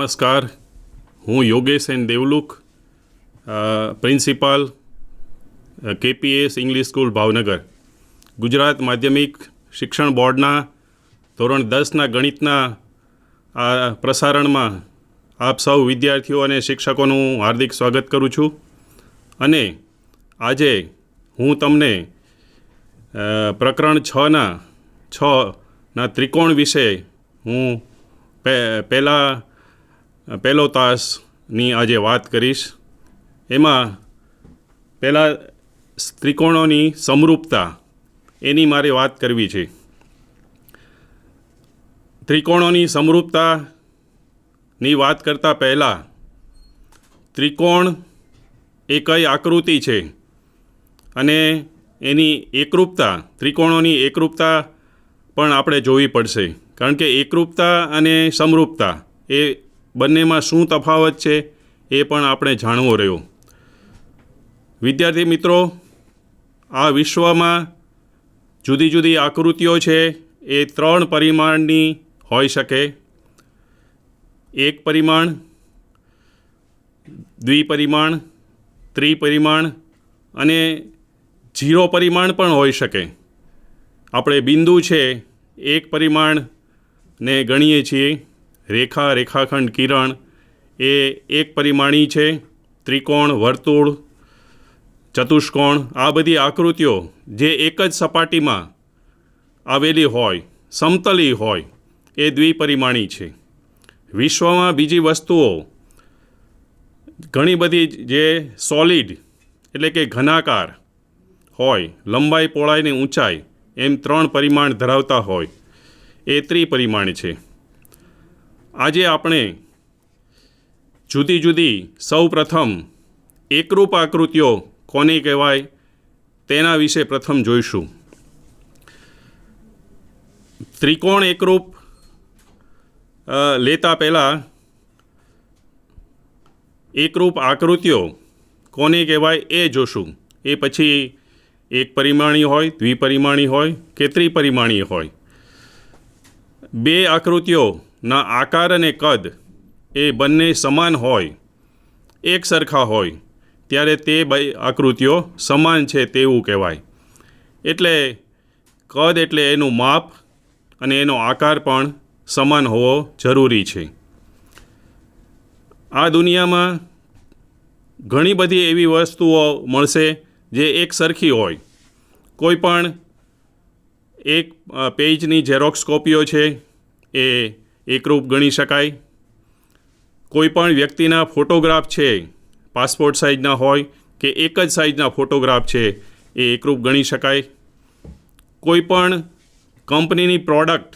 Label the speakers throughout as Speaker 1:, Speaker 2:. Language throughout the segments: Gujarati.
Speaker 1: નમસ્કાર, હું Yogesh N Devluk, principal KPS English school Bhavnagar. Gujarat માધ્યમિક શિક્ષણ બોર્ડના ધોરણ 10ના ગણિતના આ પ્રસારણમાં આપ સૌ વિદ્યાર્થીઓ અને શિક્ષકોનું હાર્દિક સ્વાગત કરું છું. અને આજે હું તમને પ્રકરણ 6ના ત્રિકોણ વિશે હું પહેલો તાસની આજે વાત કરીશ. એમાં પહેલાં ત્રિકોણોની સમરૂપતા એની મારે વાત કરવી છે. ત્રિકોણોની સમરૂપતાની વાત કરતાં પહેલાં ત્રિકોણ એ કઈ આકૃતિ છે અને એની એકરૂપતા, ત્રિકોણોની એકરૂપતા પણ આપણે જોવી પડશે. કારણ કે એકરૂપતા અને સમરૂપતા એ બંનેમાં શું તફાવત છે એ પણ આપણે જાણવો રહ્યો. વિદ્યાર્થી મિત્રો, આ વિશ્વમાં જુદી જુદી આકૃતિઓ છે એ 3 પરિમાણની હોઈ શકે. 1 પરિમાણ, દ્વિપરિમાણ, ત્રિપરિમાણ અને 0 પરિમાણ પણ હોઈ શકે. આપણે બિંદુ છે 1 પરિમાણને ગણીએ છીએ. રેખા, રેખાખંડ, કિરણ એ 1 પરિમાણી છે. ત્રિકોણ, વર્તુળ, ચતુષ્કોણ, આ બધી આકૃતિઓ જે એક જ સપાટીમાં આવેલી હોય, સમતલી હોય, એ દ્વિપરિમાણી છે. વિશ્વમાં બીજી વસ્તુઓ ઘણી બધી જે સોલિડ એટલે કે ઘનાકાર હોય, લંબાઈ, પહોળાઈ ને ઊંચાઈ એમ 3 પરિમાણ ધરાવતા હોય, એ ત્રિપરિમાણ છે. આજે આપણે જુદી જુદી સૌ પ્રથમ એકરૂપ આકૃતિઓ કોને કહેવાય તેના વિશે પ્રથમ જોઈશું. ત્રિકોણ એકરૂપ લેતા પહેલાં એકરૂપ આકૃતિઓ કોને કહેવાય એ જોશું. એ પછી 1 પરિમાણી હોય, દ્વિપરિમાણી હોય કે ત્રિપરિમાણી હોય. 2 આકૃતિઓના આકાર અને કદ એ બંને સમાન હોય, એક સરખા હોય, ત્યારે તે 2 આકૃતિઓ સમાન છે તેવું કહેવાય. એટલે કદ એટલે એનું માપ અને એનો આકાર પણ સમાન હોવો જરૂરી છે. આ દુનિયામાં ઘણી બધી એવી વસ્તુઓ મળશે જે એક સરખી હોય. કોઈ પણ એક પેજની ઝેરોક્સ કોપીઓ છે એ એકરૂપ ગણી શકાય. કોઈ પણ વ્યક્તિના ફોટોગ્રાફ છે, પાસપોર્ટ સાઇઝના હોય કે એક જ સાઇઝના ફોટોગ્રાફ છે, એ એકરૂપ ગણી શકાય. કોઈ પણ કંપનીની પ્રોડક્ટ,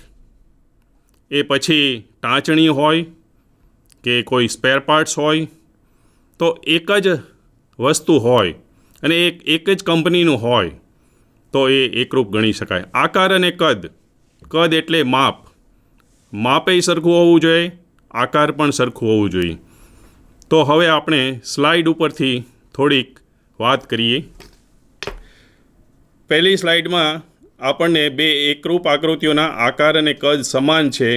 Speaker 1: એ પછી ટાંચણી હોય કે કોઈ સ્પેર પાર્ટ્સ હોય, તો એક જ વસ્તુ હોય અને એક જ કંપનીનું હોય તો એ એકરૂપ ગણી શકાય. આકાર અને કદ, કદ એટલે માપ, માપે સરખું હોવું જોઈએ, આકાર પણ સરખું હોવું જોઈએ. તો હવે આપણે સ્લાઇડ ઉપરથી થોડીક વાત કરીએ. પહેલી સ્લાઇડમાં આપણને 2 એકરૂપ આકૃતિઓના આકાર અને કદ સમાન છે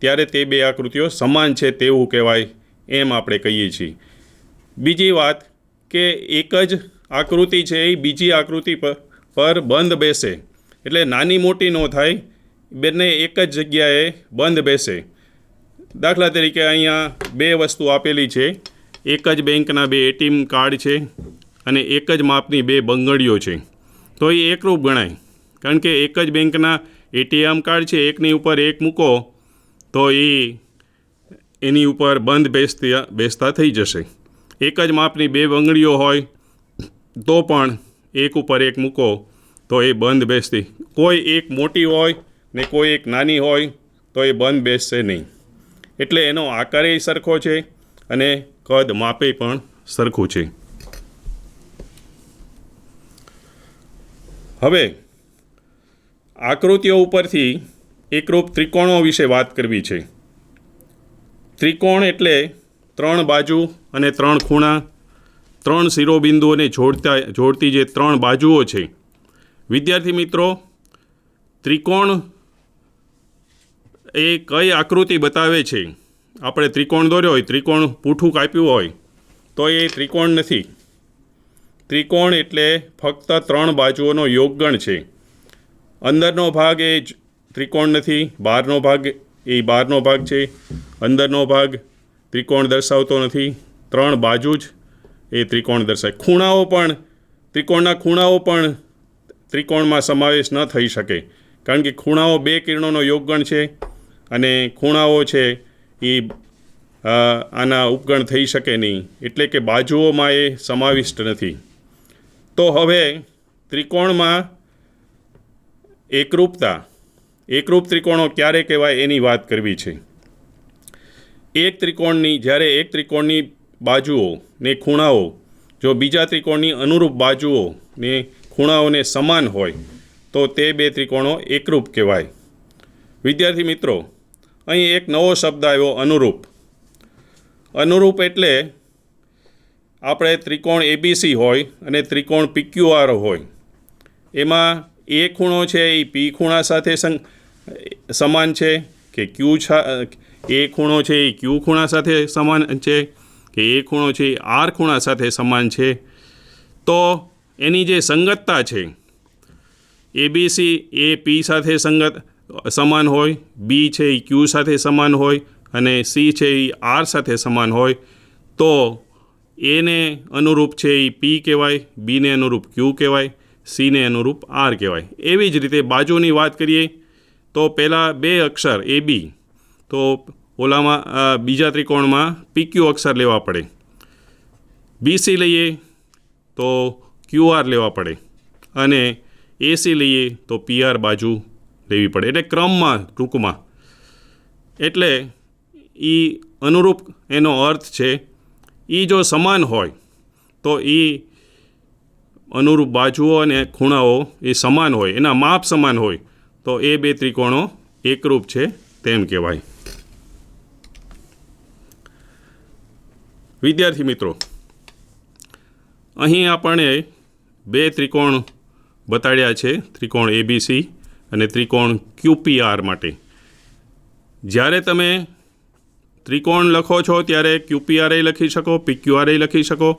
Speaker 1: ત્યારે તે 2 આકૃતિઓ સમાન છે તેવું કહેવાય એમ આપણે કહીએ છીએ. બીજી વાત કે એક જ આકૃતિ છે એ બીજી આકૃતિ પર બંધ બેસે, એટલે નાની મોટી ન થાય, બંને એક જ જગ્યાએ બંધ બેસે. દાખલા તરીકે અહીંયા 2 વસ્તુ આપેલી છે. એક જ બેંકના 2 ATM કાર્ડ છે અને એક જ માપની 2 બંગડીઓ છે, તો એ એકરૂપ ગણાય. કારણ કે એક જ બેંકના ATM કાર્ડ છે, એકની ઉપર એક મૂકો તો એની ઉપર બંધ બેસતા થઈ જશે. એક જ માપની 2 બંગડીઓ હોય તો પણ એક ઉપર એક મૂકો તો એ બંધ બેસતી. કોઈ એક મોટી હોય ને કોઈ એક નાની હોય તો એ બંધ બેસશે નહીં. એટલે એનો આકાર સરખો છે અને કદ માપે પણ સરખું છે. હવે આકૃતિઓ ઉપરથી એકરૂપ ત્રિકોણો વિશે વાત કરવી છે. ત્રિકોણ એટલે 3 બાજુ અને 3 ખૂણા, 3 શિરોબિંદુઓને જોડતી જે 3 બાજુઓ છે. વિદ્યાર્થી મિત્રો, ત્રિકોણ એ કઈ આકૃતિ બતાવે છે આપણે ત્રિકોણ દોર્યો હોય, ત્રિકોણ પૂઠું કાપ્યું હોય તો એ ત્રિકોણ નથી. ત્રિકોણ એટલે ફક્ત 3 બાજુઓનો યોગગણ છે. અંદરનો ભાગ એ ત્રિકોણ નથી, બહારનો ભાગ એ બહારનો ભાગ છે, અંદરનો ભાગ ત્રિકોણ દર્શાવતો નથી. 3 બાજુ જ એ ત્રિકોણ દર્શાવે. ખૂણાઓ પણ ત્રિકોણના ખૂણાઓ પણ ત્રિકોણમાં સમાવેશ ન થઈ શકે, કારણ કે ખૂણાઓ 2 કિરણોનો યોગગણ છે અને ખૂણાઓ છે એ આના ઉપગણ થઈ શકે નહીં, એટલે કે બાજુઓમાં એ સમાવિષ્ટ નથી. તો હવે ત્રિકોણમાં એકરૂપ ત્રિકોણો ક્યારે કહેવાય એની વાત કરવી છે. જ્યારે એક ત્રિકોણની બાજુઓ ને ખૂણાઓ જો બીજા ત્રિકોણની અનુરૂપ બાજુઓ ને ખૂણાઓને સમાન હોય તો તે 2 ત્રિકોણો એકરૂપ કહેવાય. વિદ્યાર્થી મિત્રો, અહીં એક નવો શબ્દ આવ્યો, અનુરૂપ. અનુરૂપ એટલે આપણે ત્રિકોણ એબીસી હોય અને ત્રિકોણ પીક્યુઆર હોય, એમાં એ ખૂણો છે એ પી ખૂણા સાથે સમાન છે કે એ ખૂણો છે એ ક્યુ ખૂણા સાથે સમાન છે કે એ ખૂણો છે એ આર ખૂણા સાથે સમાન છે. તો એની જે સંગતતા છે, એબીસી એ પી સાથે સમાન હોય, બી છે એ ક્યુ સાથે સમાન હોય અને સી છે એ આર સાથે સમાન હોય, તો એને અનુરૂપ છે એ પી કહેવાય, બીને અનુરૂપ ક્યુ કહેવાય, સીને અનુરૂપ આર કહેવાય. એવી જ રીતે બાજુની વાત કરીએ તો પહેલાં 2 અક્ષર એ બી, તો ઓલામાં બીજા ત્રિકોણમાં પીક્યુ અક્ષર લેવા પડે. બીસી લઈએ તો ક્યુઆર લેવા પડે અને એસી લઈએ તો પીઆર બાજુ લેવી પડે. એટલે ક્રમમાં, ટૂંકમાં. એટલે એ અનુરૂપ એનો અર્થ છે એ જો સમાન હોય તો એ અનુરૂપ બાજુઓ અને ખૂણાઓ એ સમાન હોય, એના માપ સમાન હોય તો એ 2 ત્રિકોણો એકરૂપ છે તેમ કહેવાય. વિદ્યાર્થી મિત્રો, અહીં આપણે 2 ત્રિકોણ બતાડ્યા છે, ત્રિકોણ એબીસી અને ત્રિકોણ ક્યુપીઆર માટે. જ્યારે તમે ત્રિકોણ લખો છો ત્યારે ક્યુપીઆરએ લખી શકો, પીક્યુઆરએ લખી શકો,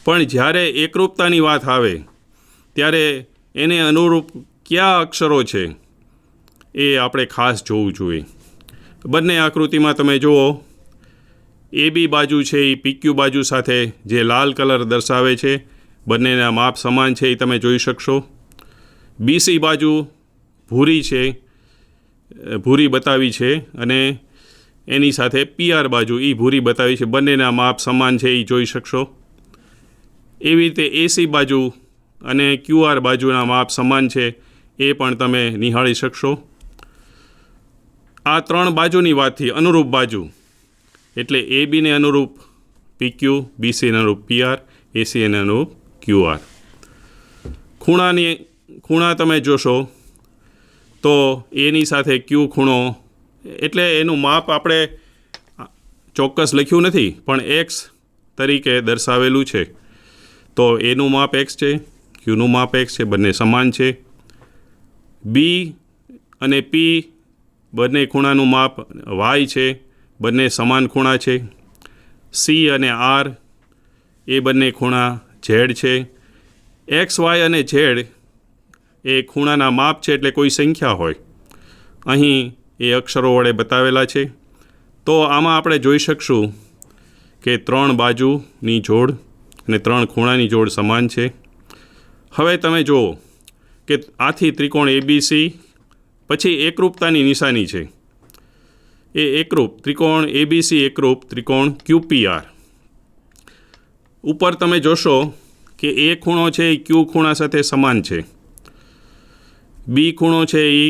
Speaker 1: પણ જ્યારે એકરૂપતાની વાત આવે ત્યારે એને અનુરૂપ કયા અક્ષરો છે એ આપણે ખાસ જોવું જોઈએ. બંને આકૃતિમાં તમે જુઓ, એ બી બાજુ છે એ પીક્યુ બાજુ સાથે જે લાલ કલર દર્શાવે છે, બંનેના માપ સમાન છે એ તમે જોઈ શકશો. બીસી બાજુ ભૂરી છે, ભૂરી બતાવી છે અને એની સાથે પીઆર બાજુ એ ભૂરી બતાવી છે, બંનેના માપ સમાન છે એ જોઈ શકશો. એવી રીતે એસી બાજુ અને ક્યુઆર બાજુના માપ સમાન છે એ પણ તમે નિહાળી શકશો. આ 3 બાજુની વાતથી અનુરૂપ બાજુ એટલે એ બીને અનુરૂપ પીક્યુ, બીસીને અનુરૂપ પીઆર, એસીને અનુરૂપ ક્યુઆર. ખૂણા તમે જોશો તો એની સાથે ક્યુ ખૂણો, એટલે એનું માપ આપણે ચોક્કસ લખ્યું નથી પણ એક્સ તરીકે દર્શાવેલું છે. તો એનું માપ એક્સ છે, ક્યુનું માપ એક્સ છે, બંને સમાન છે. બી અને પી બંને ખૂણાનું માપ વાય છે, બંને સમાન ખૂણા છે. સી અને આર એ બંને ખૂણા ઝેડ છે. એક્સ, વાય અને ઝેડ એ ખૂણાના માપ છે, એટલે કોઈ સંખ્યા હોય અહીં એ અક્ષરો વડે બતાવેલા છે. તો આમાં આપણે જોઈ શકશું કે 3 બાજુની જોડ અને 3 ખૂણાની જોડ સમાન છે. હવે તમે જુઓ કે આથી ત્રિકોણ એબીસી, પછી એકરૂપતાની નિશાની છે. એ એકરૂપ ત્રિકોણ એબીસી એકરૂપ ત્રિકોણ ક્યુપીઆર. ઉપર તમે જોશો કે એ ખૂણો છે એ ક્યુ ખૂણા સાથે સમાન છે, બી ખૂણો છે એ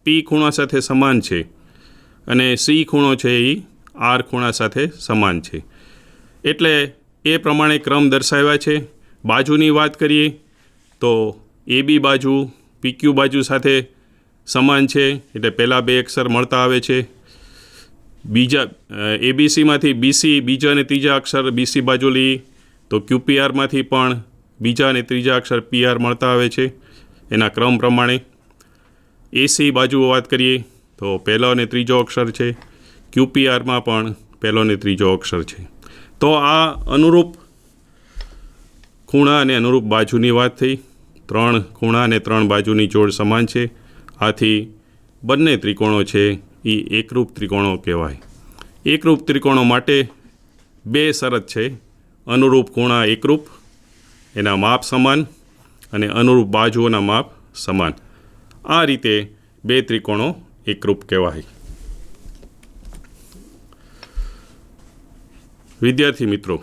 Speaker 1: પી ખૂણા સાથે સમાન છે અને સી ખૂણો છે એ આર ખૂણા સાથે સમાન છે. એટલે એ પ્રમાણે ક્રમ દર્શાવ્યા છે. બાજુની વાત કરીએ તો એ બી બાજુ પીક્યુ બાજુ સાથે સમાન છે, એટલે પહેલાં 2 અક્ષર મળતા આવે છે. બીજા એબીસીમાંથી બીસી બીજા અને ત્રીજા અક્ષર બીસી બાજુ લઈએ તો ક્યુપીઆરમાંથી પણ બીજા અને ત્રીજા અક્ષર પીઆર મળતા આવે છે એના ક્રમ પ્રમાણે. એસી બાજુ વાત કરીએ તો પહેલો અને ત્રીજો અક્ષર છે, QPRમાં પણ પહેલો ને ત્રીજો અક્ષર છે. તો આ અનુરૂપ ખૂણા અને અનુરૂપ બાજુની વાત થઈ. 3 ખૂણા અને 3 બાજુની જોડ સમાન છે. આથી બંને ત્રિકોણો છે એ એકરૂપ ત્રિકોણો કહેવાય. એકરૂપ ત્રિકોણો માટે 2 શરત છે. અનુરૂપ ખૂણા એકરૂપ, એના માપ સમાન, અને અનુરૂપ બાજુઓના માપ સમાન. આ રીતે 2 ત્રિકોણો એકરૂપ કહેવાય. વિદ્યાર્થી મિત્રો,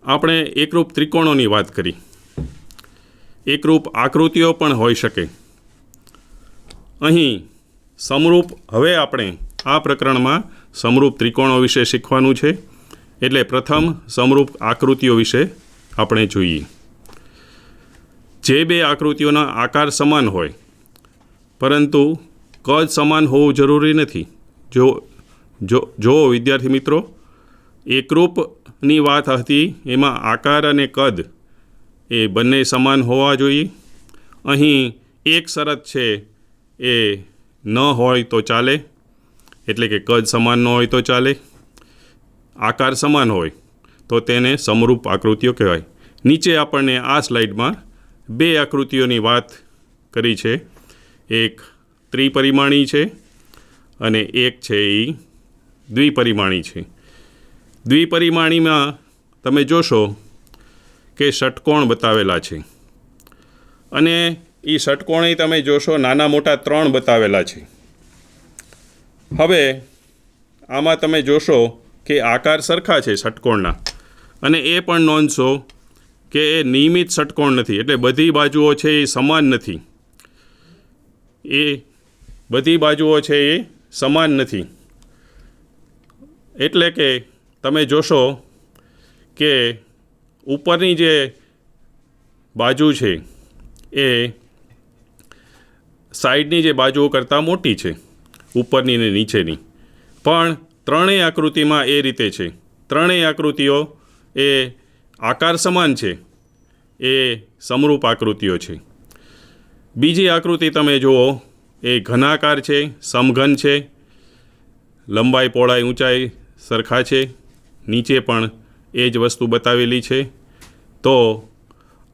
Speaker 1: આપણે એકરૂપ ત્રિકોણોની વાત કરી. એકરૂપ આકૃતિઓ પણ હોઈ શકે. અહીં સમરૂપ, હવે આપણે આ પ્રકરણમાં સમરૂપ ત્રિકોણો વિશે શીખવાનું છે. એટલે પ્રથમ સમરૂપ આકૃતિઓ વિશે આપણે જોઈએ. જે 2 આકૃતિઓના આકાર સમાન હોય પરંતુ કદ સમાન હોવું જરૂરી નથી. જો વિદ્યાર્થી મિત્રો, એકરૂપની વાત હતી, એમાં આકાર અને કદ એ બંને સમાન હોવા જોઈએ. અહીં એક શરત છે એ ન હોય તો ચાલે, એટલે કે કદ સમાન ન હોય તો ચાલે. આકાર સમાન હોય તો તેને સમરૂપ આકૃતિઓ કહેવાય. નીચે આપણને આ સ્લાઇડમાં 2 આકૃતિઓની વાત કરી છે. એક ત્રિપરિમાણી છે અને એક છે એ દ્વિપરિમાણી છે. દ્વિપરિમાણીમાં તમે જોશો કે ષટકોણ બતાવેલા છે, અને એ ષટકોણે તમે જોશો નાના મોટા 3 બતાવેલા છે. હવે આમાં તમે જોશો કે આકાર સરખા છે ષટકોણના, અને એ પણ નોંધશો કે એ નિયમિત ષટકોણ નથી. એટલે બધી બાજુઓ છે એ સમાન નથી. એ બધી બાજુઓ છે એ સમાન નથી. એટલે કે તમે જોશો કે ઉપરની જે બાજુ છે એ સાઈડની જે બાજુઓ કરતાં મોટી છે, ઉપરની ને નીચેની. પણ ત્રણેય આકૃતિમાં એ રીતે છે. ત્રણેય આકૃતિઓ એ આકાર સમાન છે, એ સમરૂપ આકૃતિઓ છે. બીજી આકૃતિ તમે જુઓ, એ ઘનાકાર છે, સમઘન છે, લંબાઈ પહોળાઈ ઊંચાઈ સરખા છે, નીચે પણ એ જ વસ્તુ બતાવેલી છે. તો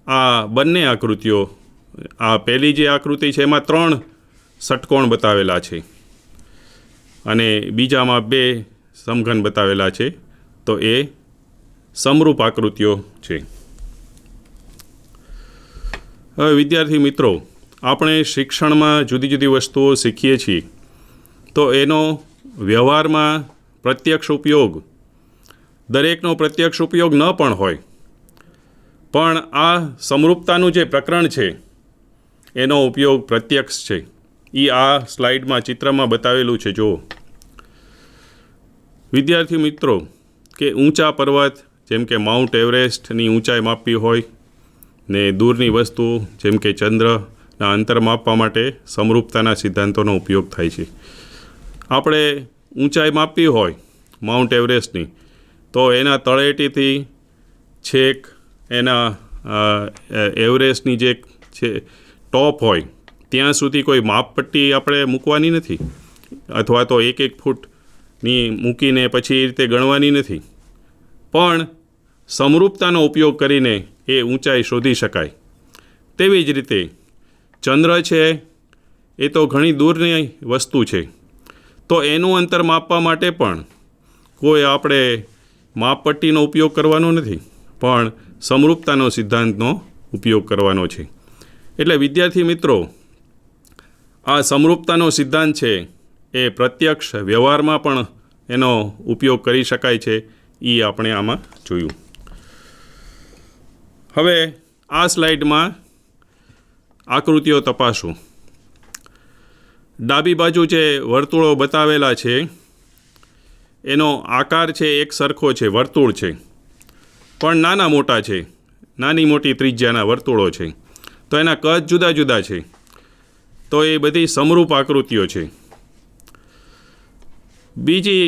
Speaker 1: આ બંને આકૃતિઓ, આ પહેલી જે આકૃતિ છે એમાં 3 ષટકોણ બતાવેલા છે અને બીજામાં 2 સમઘન બતાવેલા છે. તો એ સમરૂપ આકૃતિઓ છે. હવે વિદ્યાર્થી મિત્રો, આપણે શિક્ષણમાં જુદી જુદી વસ્તુઓ શીખીએ છીએ, તો એનો વ્યવહારમાં પ્રત્યક્ષ ઉપયોગ, દરેકનો પ્રત્યક્ષ ઉપયોગ ન પણ હોય, પણ આ સમરૂપતાનું જે પ્રકરણ છે એનો ઉપયોગ પ્રત્યક્ષ છે. એ આ સ્લાઇડમાં ચિત્રમાં બતાવેલું છે. જુઓ વિદ્યાર્થી મિત્રો, કે ઊંચા પર્વત જેમ કે માઉન્ટ એવરેસ્ટની ઊંચાઈ માપવી હોય ને દૂરની વસ્તુ જેમ કે ચંદ્રના અંતર માપવા માટે સમરૂપતાના સિદ્ધાંતોનો ઉપયોગ થાય છે. આપણે ઊંચાઈ માપવી હોય માઉન્ટ એવરેસ્ટની, તો એના તળેટીથી છેક એના એવરેસ્ટની જે છે ટોપ હોય ત્યાં સુધી કોઈ માપપટ્ટી આપણે મૂકવાની નથી, અથવા તો 1-1 ફૂટની મૂકીને પછી એ રીતે ગણવાની નથી. પણ સમરૂપતાનો ઉપયોગ કરીને એ ઊંચાઈ શોધી શકાય. તેવી જ રીતે ચંદ્ર છે એ તો ઘણી દૂરની વસ્તુ છે, તો એનું અંતર માપવા માટે પણ કોઈ આપણે માપપટ્ટીનો ઉપયોગ કરવાનો નથી, પણ સમરૂપતાનો સિદ્ધાંતનો ઉપયોગ કરવાનો છે. એટલે વિદ્યાર્થી મિત્રો, આ સમરૂપતાનો સિદ્ધાંત છે એ પ્રત્યક્ષ વ્યવહારમાં પણ એનો ઉપયોગ કરી શકાય છે. એ આપણે આમાં જોયું. હવે આ સ્લાઇડમાં આકૃતિઓ તપાસો. ડાબી બાજુ જે વર્તુળો બતાવેલા છે એનો આકાર છે એક સરખો છે, વર્તુળ છે, પણ નાના મોટા છે, નાની મોટી ત્રિજ્યાના વર્તુળો છે. તો એના કદ જુદા જુદા છે. તો એ બધી સમરૂપ આકૃતિઓ છે. બીજી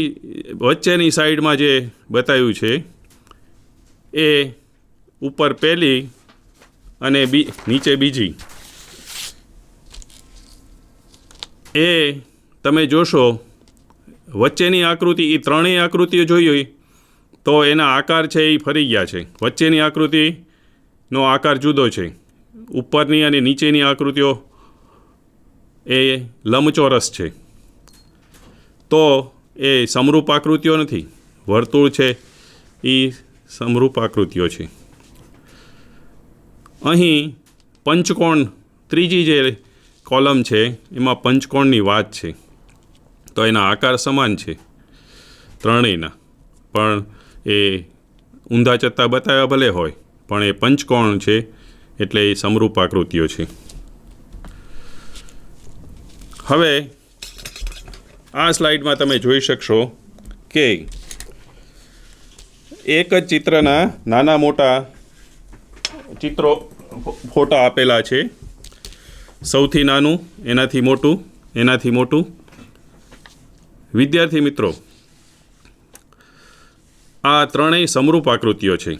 Speaker 1: વચ્ચેની સાઈડમાં જે બતાવ્યું છે એ ઉપર પહેલી અને નીચે બીજી, એ તમે જોશો વચ્ચેની આકૃતિ એ ત્રણેય આકૃતિઓ જોઈ હોય તો એના આકાર છે એ ફરી ગયા છે. વચ્ચેની આકૃતિનો આકાર જુદો છે, ઉપરની અને નીચેની આકૃતિઓ એ લંબચોરસ છે. તો એ સમરૂપ આકૃતિઓ નથી. વર્તુળ છે એ સમરૂપ આકૃતિઓ છે. અહીં પંચકોણ ત્રીજી જે કોલમ છે એમાં પંચકોણની વાત છે. તો એના આકાર સમાન છે ત્રણેયના, પણ એ ઊંધા ચત્તા બતાવ્યા ભલે હોય પણ એ પંચકોણ છે એટલે એ સમરૂપ આકૃતિઓ છે. હવે આ સ્લાઇડમાં તમે જોઈ શકશો કે એક જ ચિત્રના નાના મોટા ચિત્રો ફોટા આપેલા છે. સૌથી નાનું, એનાથી મોટું, એનાથી મોટું. વિદ્યાર્થી મિત્રો, આ ત્રણેય સમરૂપ આકૃતિઓ છે,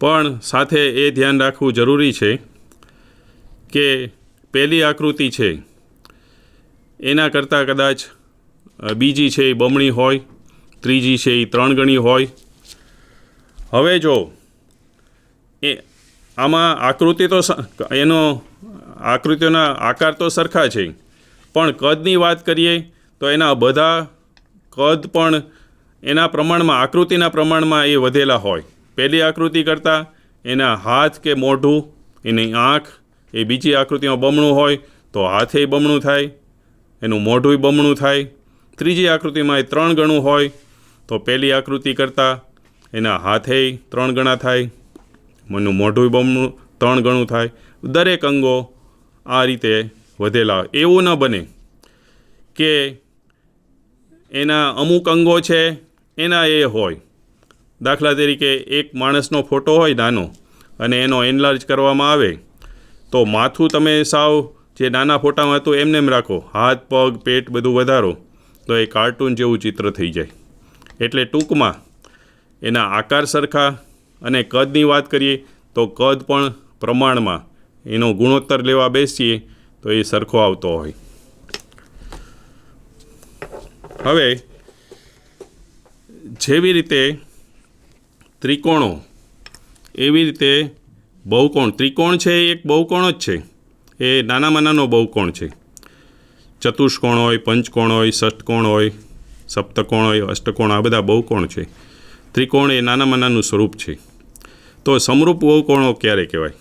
Speaker 1: પણ સાથે એ ધ્યાન રાખવું જરૂરી છે કે પહેલી આકૃતિ છે એના કરતાં કદાચ બીજી છે એ બમણી હોય, ત્રીજી છે એ 3 ગણી હોય. હવે જો એ આમાં આકૃતિ તો એનો આકૃતિઓના આકાર તો સરખા છે, પણ કદની વાત કરીએ તો એના બધા કદ પણ એના પ્રમાણમાં, આકૃતિના પ્રમાણમાં એ વધેલા હોય. પહેલી આકૃતિ કરતાં એના હાથ કે મોઢું, એની આંખ એ બીજી આકૃતિમાં બમણું હોય તો હાથે બમણું થાય, એનું મોઢું બમણું થાય. ત્રીજી આકૃતિમાં એ 3 ગણું હોય તો પહેલી આકૃતિ કરતાં એના હાથે 3 ગણા થાય, એનું મોઢું બમણું 3 ગણું થાય. દરેક અંગો આ રીતે વધેલા. એવું ન બને કે એના અમુક અંગો છે એના એ હોય. દાખલા તરીકે એક માણસનો ફોટો હોય નાનો અને એનો એનલાર્જ કરવામાં આવે તો માથું તમે સાવ જે નાના ફોટામાં હતું એમને એમ રાખો, હાથ પગ પેટ બધું વધારો તો એ કાર્ટૂન જેવું ચિત્ર થઈ જાય. એટલે ટૂંકમાં એના આકાર સરખા અને કદની વાત કરીએ તો કદ પણ પ્રમાણમાં એનો ગુણોત્તર લેવા બેસીએ તો એ સરખો આવતો હોય. હવે જેવી રીતે ત્રિકોણો એવી રીતે બહુકોણ. ત્રિકોણ છે એ એક બહુકોણ જ છે, એ નાનામાં નાનો બહુકોણ છે. ચતુષ્કોણ હોય, પંચકોણ હોય, ષષ્ઠકોણ હોય, સપ્તકોણ હોય, અષ્ટકોણ, આ બધા બહુકોણ છે. ત્રિકોણ એ નાનામાં નાનું સ્વરૂપ છે. તો સમરૂપ બહુકોણો ક્યારે કહેવાય?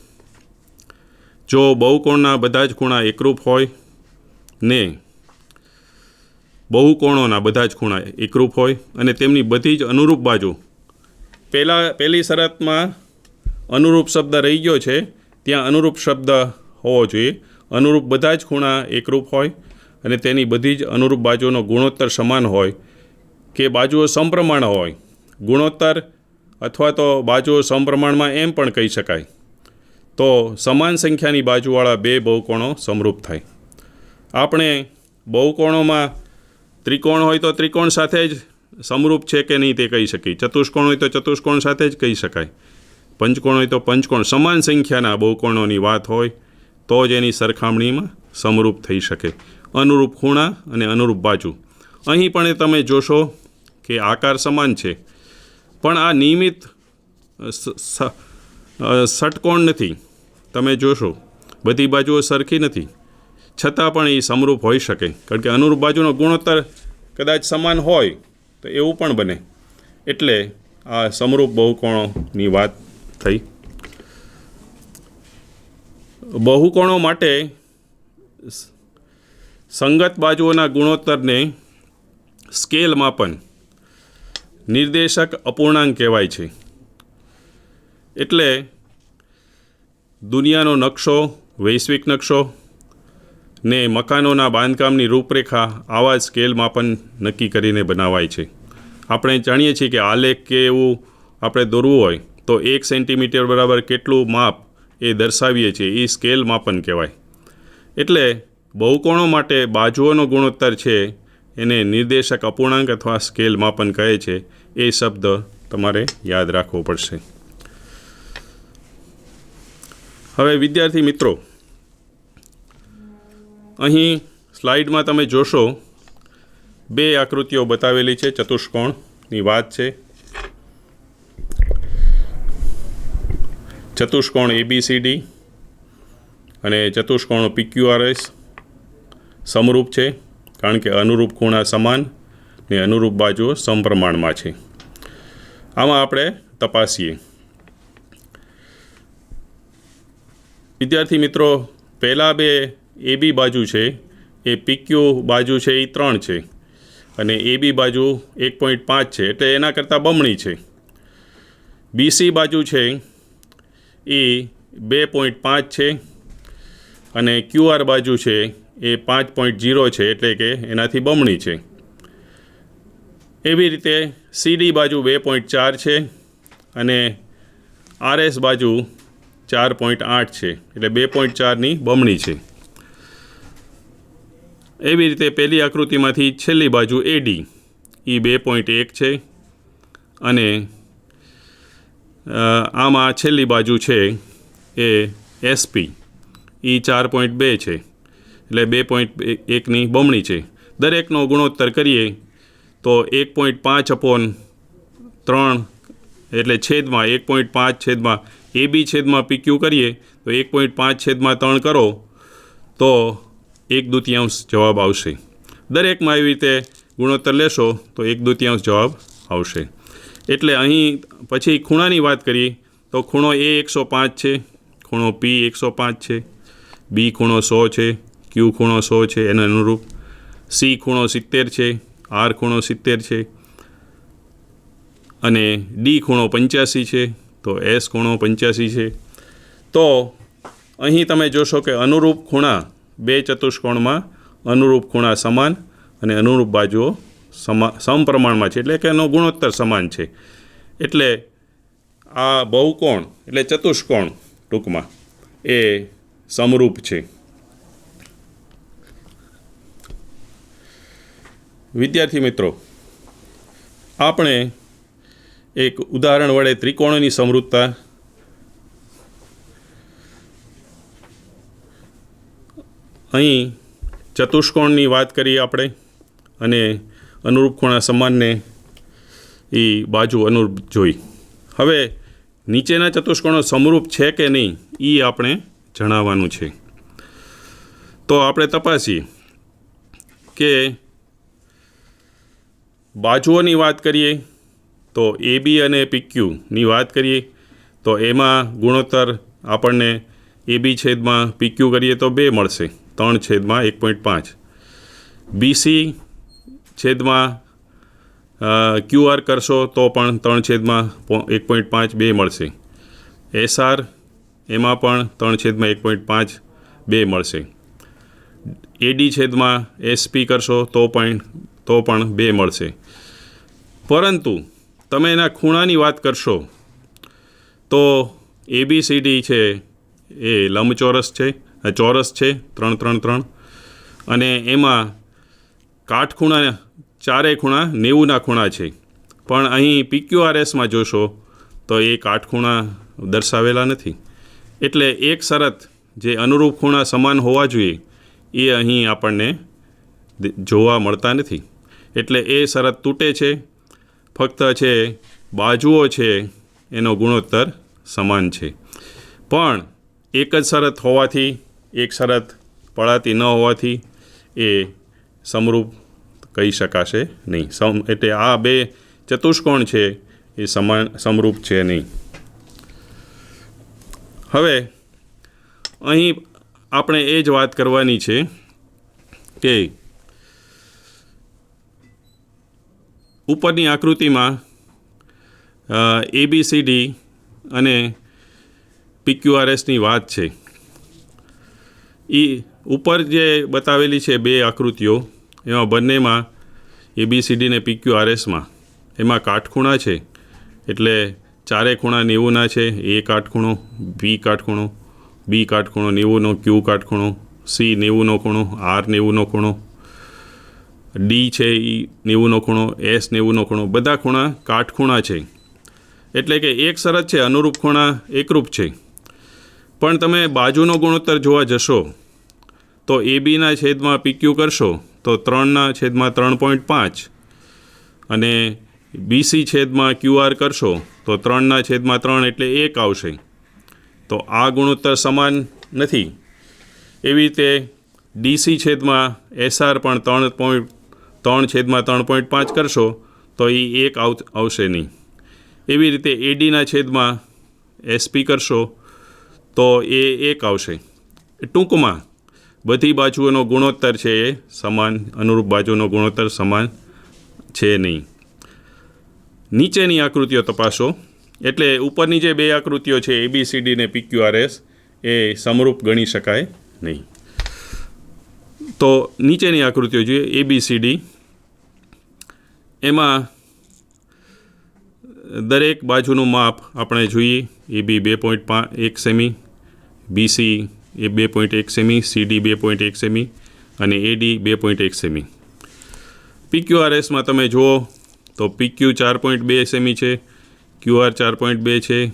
Speaker 1: જો બહુકોણના બધા જ ખૂણા એકરૂપ હોય ને બહુકોણોના બધા જ ખૂણા એકરૂપ હોય અને તેમની બધી જ અનુરૂપ બાજુ, પહેલી શરતમાં અનુરૂપ શબ્દ રહી ગયો છે, ત્યાં અનુરૂપ શબ્દ હોવો જોઈએ. અનુરૂપ બધા જ ખૂણા એકરૂપ હોય અને તેની બધી જ અનુરૂપ બાજુનો ગુણોત્તર સમાન હોય કે બાજુઓ સમપ્રમાણ હોય. ગુણોત્તર અથવા તો બાજુઓ સમપ્રમાણમાં એમ પણ કહી શકાય. તો સમાન સંખ્યાની બાજુવાળા બે બહુકોણો સમરૂપ થાય. આપણે બહુકોણોમાં ત્રિકોણ હોય તો ત્રિકોણ સાથે જ સમરૂપ છે કે નહીં તે કહી શકીએ. ચતુષ્કોણ હોય તો ચતુષ્કોણ સાથે જ કહી શકાય. પંચકોણ હોય તો પંચકોણ. સમાન સંખ્યાના બહુકોણોની વાત હોય તો જ એની સરખામણીમાં સમરૂપ થઈ શકે. અનુરૂપ ખૂણા અને અનુરૂપ બાજુ. અહીં પણ તમે જોશો કે આકાર સમાન છે, પણ આ નિયમિત ષટકોણ નથી. તમે જોશો બધી બાજુઓ સરખી નથી, છતાં પણ એ સમરૂપ હોઈ શકે, કારણ કે અનુરૂપ બાજુનો ગુણોત્તર કદાચ સમાન હોય તો એવું પણ બને. એટલે આ સમરૂપ બહુકોણોની વાત થઈ. બહુકોણો માટે સંગત બાજુઓના ગુણોત્તરને સ્કેલ માપન નિર્દેશક અપૂર્ણાંક કહેવાય છે. એટલે દુનિયાનો નકશો, વૈશ્વિક નકશો ને મકાનોના બાંધકામની રૂપરેખા આવા સ્કેલ માપન નક્કી કરીને બનાવાય છે. આપણે જાણીએ છીએ કે આલેખ કે એવું આપણે દોરવું હોય તો 1 સેન્ટીમીટર બરાબર કેટલું માપ એ દર્શાવીએ છીએ, એ સ્કેલ માપન કહેવાય. એટલે બહુકોણો માટે બાજુઓનો ગુણોત્તર છે એને નિર્દેશક અપૂર્ણાંક અથવા સ્કેલ માપન કહે છે. એ શબ્દ તમારે યાદ રાખવો પડશે. હવે વિદ્યાર્થી મિત્રો, અહીં સ્લાઇડમાં તમે જોશો બે આકૃતિઓ બતાવેલી છે, ચતુષ્કોણની વાત છે. ચતુષ્કોણ ABCD અને ચતુષ્કોણ PQRS સમરૂપ છે, કારણ કે અનુરૂપ ખૂણા સમાન ને અનુરૂપ બાજુઓ સમપ્રમાણમાં છે. આમાં આપણે તપાસીએ. વિદ્યાર્થી મિત્રો, પહેલાં બે AB બાજુ છે એ PQ બાજુ છે એ 3 છે અને AB બાજુ 1.5 છે, એટલે એના કરતાં બમણી છે. BC બાજુ છે એ 2.5 છે અને QR બાજુ છે એ 5.0 છે, એટલે કે એનાથી બમણી છે. એવી રીતે CD બાજુ 2.4 છે અને RS બાજુ 4.8 છે, એટલે 2.4ની બમણી છે. એવી રીતે પહેલી આકૃતિમાંથી છેલ્લી બાજુ AD એ 2.1 છે અને આમાં છેલ્લી બાજુ છે એ SP એ 4.2 છે, એટલે 2.1ની બમણી છે. દરેકનો ગુણોત્તર કરીએ તો 1.5/3 એટલે છેદમાં 1.5 AB PQ કરીએ તો 1.5/3 કરો તો 1/2 જવાબ આવશે. દરેકમાં એવી રીતે ગુણોત્તર લેશો તો 1/2 જવાબ આવશે. એટલે અહીં પછી ખૂણાની વાત કરીએ તો ખૂણો A 105 છે, ખૂણો P 105 છે, B ખૂણો 100 છે, Q ખૂણો 100 છે એને અનુરૂપ, C ખૂણો 70 છે, R ખૂણો 70 છે અને D ખૂણો 85 છે, તો S ખૂણો 85 છે. તો અહીં તમે જોશો કે અનુરૂપ ખૂણા બે ચતુષ્કોણમાં અનુરૂપ ખૂણા સમાન અને અનુરૂપ બાજુઓ સમપ્રમાણમાં છે, એટલે કે એનો ગુણોત્તર સમાન છે. એટલે આ બહુકોણ એટલે ચતુષ્કોણ ટૂંકમાં એ સમરૂપ છે. વિદ્યાર્થી મિત્રો, આપણે એક ઉદાહરણ વડે ત્રિકોણોની સમરૂપતા અહીં ચતુષ્કોણની વાત કરીએ આપણે અને અનુરૂપ ખૂણા સમાનને એ બાજુ અનુરૂપ જોઈ. હવે નીચેના ચતુષ્કોણો સમરૂપ છે કે નહીં એ આપણે જણાવવાનું છે. તો આપણે તપાસીએ કે બાજુઓની વાત કરીએ તો AB અને PQની વાત કરીએ તો એમાં ગુણોત્તર આપણને AB છેદમાં PQ કરીએ તો 2 મળશે, 3/1.5. BC છેદમાં QR કરશો તો પણ 3/1.5 2 મળશે. SR એમાં પણ 3/1.5 2 મળશે. AD છેદમાં SP કરશો તો પણ 2 મળશે. પરંતુ તમે એના ખૂણાની વાત કરશો તો ABCD છે એ લંબચોરસ છે, ચોરસ છે 3-3-3 અને એમાં કાટખૂણા ચારેય ખૂણા 90ના ખૂણા છે. પણ અહીં PQRSમાં જોશો તો એ કાટખૂણા દર્શાવેલા નથી. એટલે એક શરત જે અનુરૂપ ખૂણા સમાન હોવા જોઈએ એ અહીં આપણને જોવા મળતા નથી. એટલે એ શરત તૂટે છે. ફક્ત છે બાજુઓ છે એનો ગુણોત્તર સમાન છે. પણ એક જ શરત હોવાથી, એક શરત પડાતી ન હોવાથી એ સમરૂપ કહી શકાશે નહીં. એટલે આ બે ચતુષ્કોણ છે એ સમરૂપ છે નહીં. હવે અહીં આપણે એ જ વાત કરવાની છે કે ઉપરની આકૃતિમાં ABCD અને PQRSની વાત છે. એ ઉપર જે બતાવેલી છે બે આકૃતિઓ એમાં બંનેમાં ABCD ને PQRSમાં એમાં કાટખૂણા છે, એટલે ચારે ખૂણા 90ના છે. A કાટખૂણો, B કાટખૂણો, B કાટખૂણો 90નો, Q કાટખૂણો, C 90નો ખૂણો, R 90નો ખૂણો, D છે એ 90નો ખૂણો, S 90નો ખૂણો, બધા ખૂણા કાટખૂણા છે. એટલે કે એક શરત છે અનુરૂપ ખૂણા એકરૂપ છે. પણ તમે બાજુનો ગુણોત્તર જોવા જશો તો ABના છેદમાં PQ કરશો તો તો 3/3.5 અને BC છેદમાં QR કરશો તો 3/3 એટલે 1 આવશે. તો આ ગુણોત્તર સમાન નથી. એવી રીતે DC છેદમાં SR પણ 3/3.5 કરશો તો એ 1 આવશે નહીં. એવી રીતે ADના છેદમાં SP કરશો તો એ 1 આવશે. ટૂંકમાં બધી બાજુઓનો ગુણોત્તર છે એ સમાન, અનુરૂપ બાજુનો ગુણોત્તર સમાન છે નહીં. નીચેની આકૃતિઓ તપાસો. એટલે ઉપરની જે 2 આકૃતિઓ છે ABCD ને PQRS એ સમરૂપ ગણી શકાય નહીં. તો નીચેની આકૃતિઓ જોઈએ. ABCD એમાં દરેક બાજુનું માપ આપણે જોઈએ. AB 2.1 સેમી, BC એ 2.1 સેમી, CD 2.1 સેમી અને AD 2.1 સેમી. PQRSમાં તમે જુઓ તો PQ 4.2 સેમી છે, QR 4.2 છે,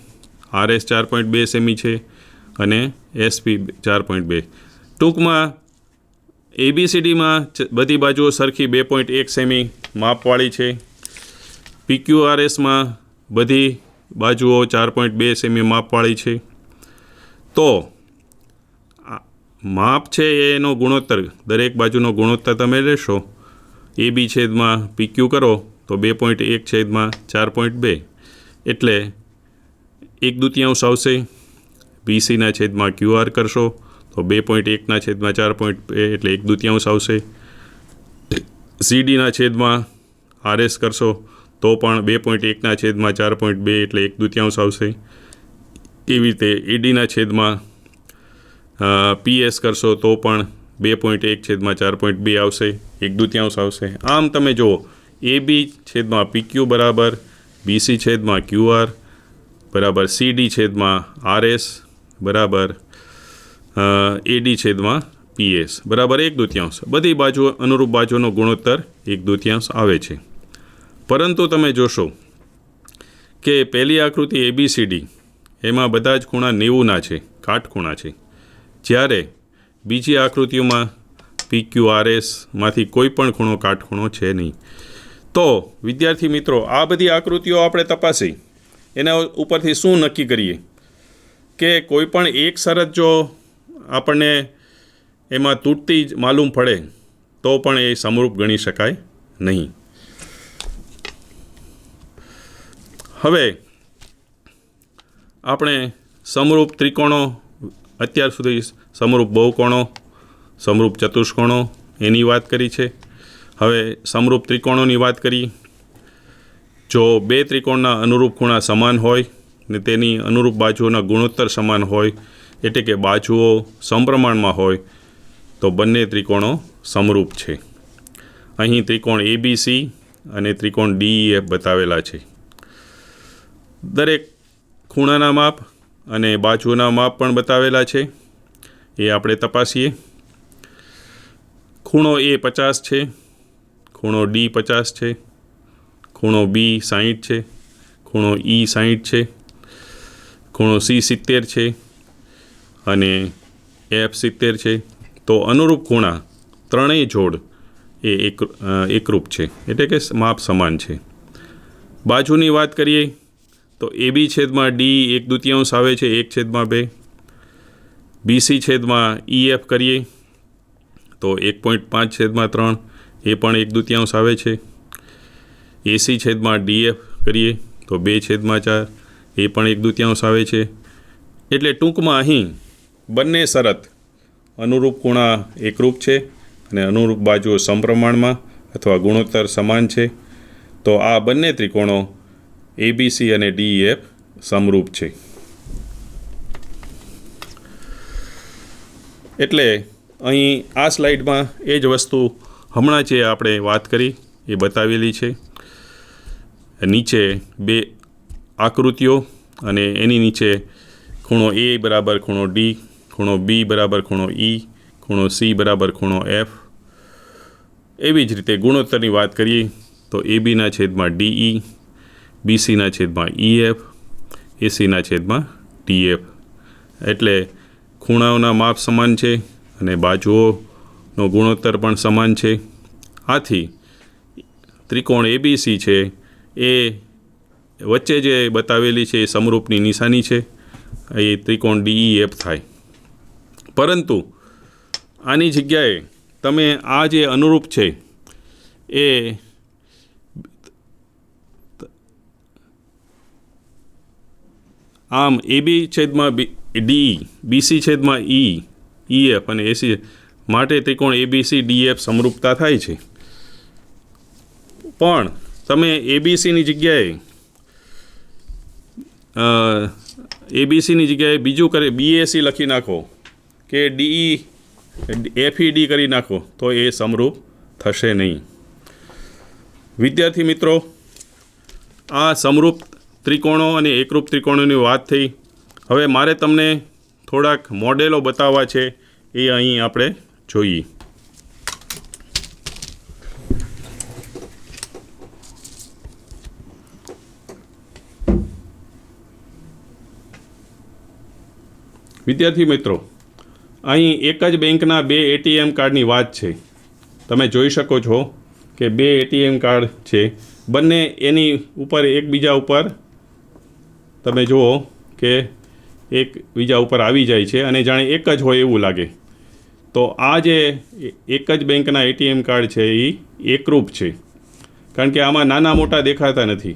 Speaker 1: RS 4.2 સેમી છે અને SP 4.2. ટૂંકમાં ABCDમાં બધી બાજુઓ સરખી 2.1 સેમી માપવાળી છે. PQRSમાં બધી બાજુઓ 4.2 સેમી માપવાળી છે. તો માપ છે એનો ગુણોત્તર, દરેક બાજુનો ગુણોત્તર તમે લેશો. AB છેદમાં PQ કરો તો 2.1 છેદમાં 4.2 એટલે 1/2 આવશે. BCના છેદમાં QR કરશો તો 2.1ના છેદમાં 4.2 એટલે 1/2 આવશે. CDના છેદમાં RS કરશો તો પણ 2.1ના છેદમાં 4.2 એટલે 1/2 આવશે. એવી રીતે ADના છેદમાં PS કરશો તો પણ 2.1 છેદમાં 4.2 આવશે, 1/2 આવશે. આમ તમે જુઓ AB છેદમાં PQ બરાબર BC છેદમાં QR બરાબર CD છેદમાં RS બરાબર AD છેદમાં PS બરાબર 1/2. બધી બાજુ અનુરૂપ બાજુનો ગુણોત્તર 1/2 આવે છે. પરંતુ તમે જોશો કે પહેલી આકૃતિ ABCD એમાં બધા જ ખૂણા 90ના છે, કાટખૂણા છે. જ્યારે બીજી આકૃતિઓમાં PQRSમાંથી કોઈ પણ ખૂણો કાટખૂણો છે નહીં. તો વિદ્યાર્થી મિત્રો, આ બધી આકૃતિઓ આપણે તપાસી એના ઉપરથી શું નક્કી કરીએ કે કોઈ પણ એક શરત જો આપણને એમાં તૂટતી જ માલુમ પડે તો પણ એ સમરૂપ ગણી શકાય નહીં. હવે આપણે સમરૂપ ત્રિકોણો, અત્યાર સુધી સમરૂપ બહુકોણો, સમરૂપ ચતુષ્કોણો એની વાત કરી છે. હવે સમરૂપ ત્રિકોણોની વાત કરીએ. જો 2 ત્રિકોણના અનુરૂપ ખૂણા સમાન હોય ને તેની અનુરૂપ બાજુઓના ગુણોત્તર સમાન હોય, એટલે કે બાજુઓ સમપ્રમાણમાં હોય, તો બંને ત્રિકોણો સમરૂપ છે. અહીં ત્રિકોણ ABC અને ત્રિકોણ DEF બતાવેલા છે. દરેક ખૂણાના માપ અને બાજુઓના માપ પણ બતાવેલા છે. એ આપણે તપાસીએ. ખૂણો A 50 છે, ખૂણો D 50 છે, ખૂણો B 60 છે, ખૂણો E 60 છે, ખૂણો C 70 છે અને F 70 છે. તો અનુરૂપ ખૂણા ત્રણેય જોડ એ એકરૂપ છે, એટલે કે માપ સમાન છે. બાજુની વાત કરીએ તો AB છેદમાં D 1/2 આવે છે, 1/2. BC છેદમાં EF કરીએ તો 1.5 છેદમાં 3 એ પણ 1/2 આવે છે. AC છેદમાં DF કરીએ તો 2 છેદમાં 4 એ પણ 1/2 આવે છે. એટલે ટૂંકમાં અહીં બંને શરત અનુરૂપ ખૂણા એકરૂપ છે અને અનુરૂપ બાજુઓ સમપ્રમાણમાં અથવા ગુણોત્તર સમાન છે. તો આ બંને ત્રિકોણો ABC અને DEF સમરૂપ છે. એટલે અહીં આ સ્લાઇડમાં એ જ વસ્તુ હમણાં જે આપણે વાત કરી એ બતાવેલી છે. નીચે 2 આકૃતિઓ અને એની નીચે ખૂણો A બરાબર ખૂણો D, ખૂણો B બરાબર ખૂણો E, ખૂણો C બરાબર ખૂણો F. એવી જ રીતે ગુણોત્તરની વાત કરીએ તો ABના છેદમાં DE, BCના છેદમાં EF, ACના છેદમાં DF. એટલે ખૂણાઓના માપ સમાન છે અને બાજુઓનો ગુણોત્તર પણ સમાન છે. આથી ત્રિકોણ એબીસી છે એ વચ્ચે જે બતાવેલી છે એ સમરૂપની નિશાની છે, એ ત્રિકોણ DEF થાય. પરંતુ આની જગ્યાએ તમે આ જે અનુરૂપ છે એ આમ AB છેદમાં DE, BC છેદમાં EF અને AC માટે ત્રિકોણ ABCDF સમરૂપતા થાય છે. પણ તમે ABCની જગ્યાએ બીજું કરી BAC લખી નાખો કે DEFED કરી નાખો તો એ સમરૂપ થશે નહીં. વિદ્યાર્થી મિત્રો, આ સમરૂપ ત્રિકોણો અને એકરૂપ ત્રિકોણોની વાત થઈ. હવે મારે તમને થોડાક મોડેલો બતાવવા છે, એ અહીં આપણે જોઈએ. વિદ્યાર્થી મિત્રો, અહીં એક જ બેંકના 2 ATM કાર્ડની વાત છે. તમે જોઈ શકો છો કે 2 ATM કાર્ડ છે, બંને એની ઉપર એકબીજા ઉપર તમે જુઓ કે એકબીજા ઉપર આવી જાય છે અને જાણે એક જ હોય એવું લાગે. તો આ જે એક જ બેંકના ATM કાર્ડ છે એ એકરૂપ છે, કારણ કે આમાં નાના મોટા દેખાતા નથી,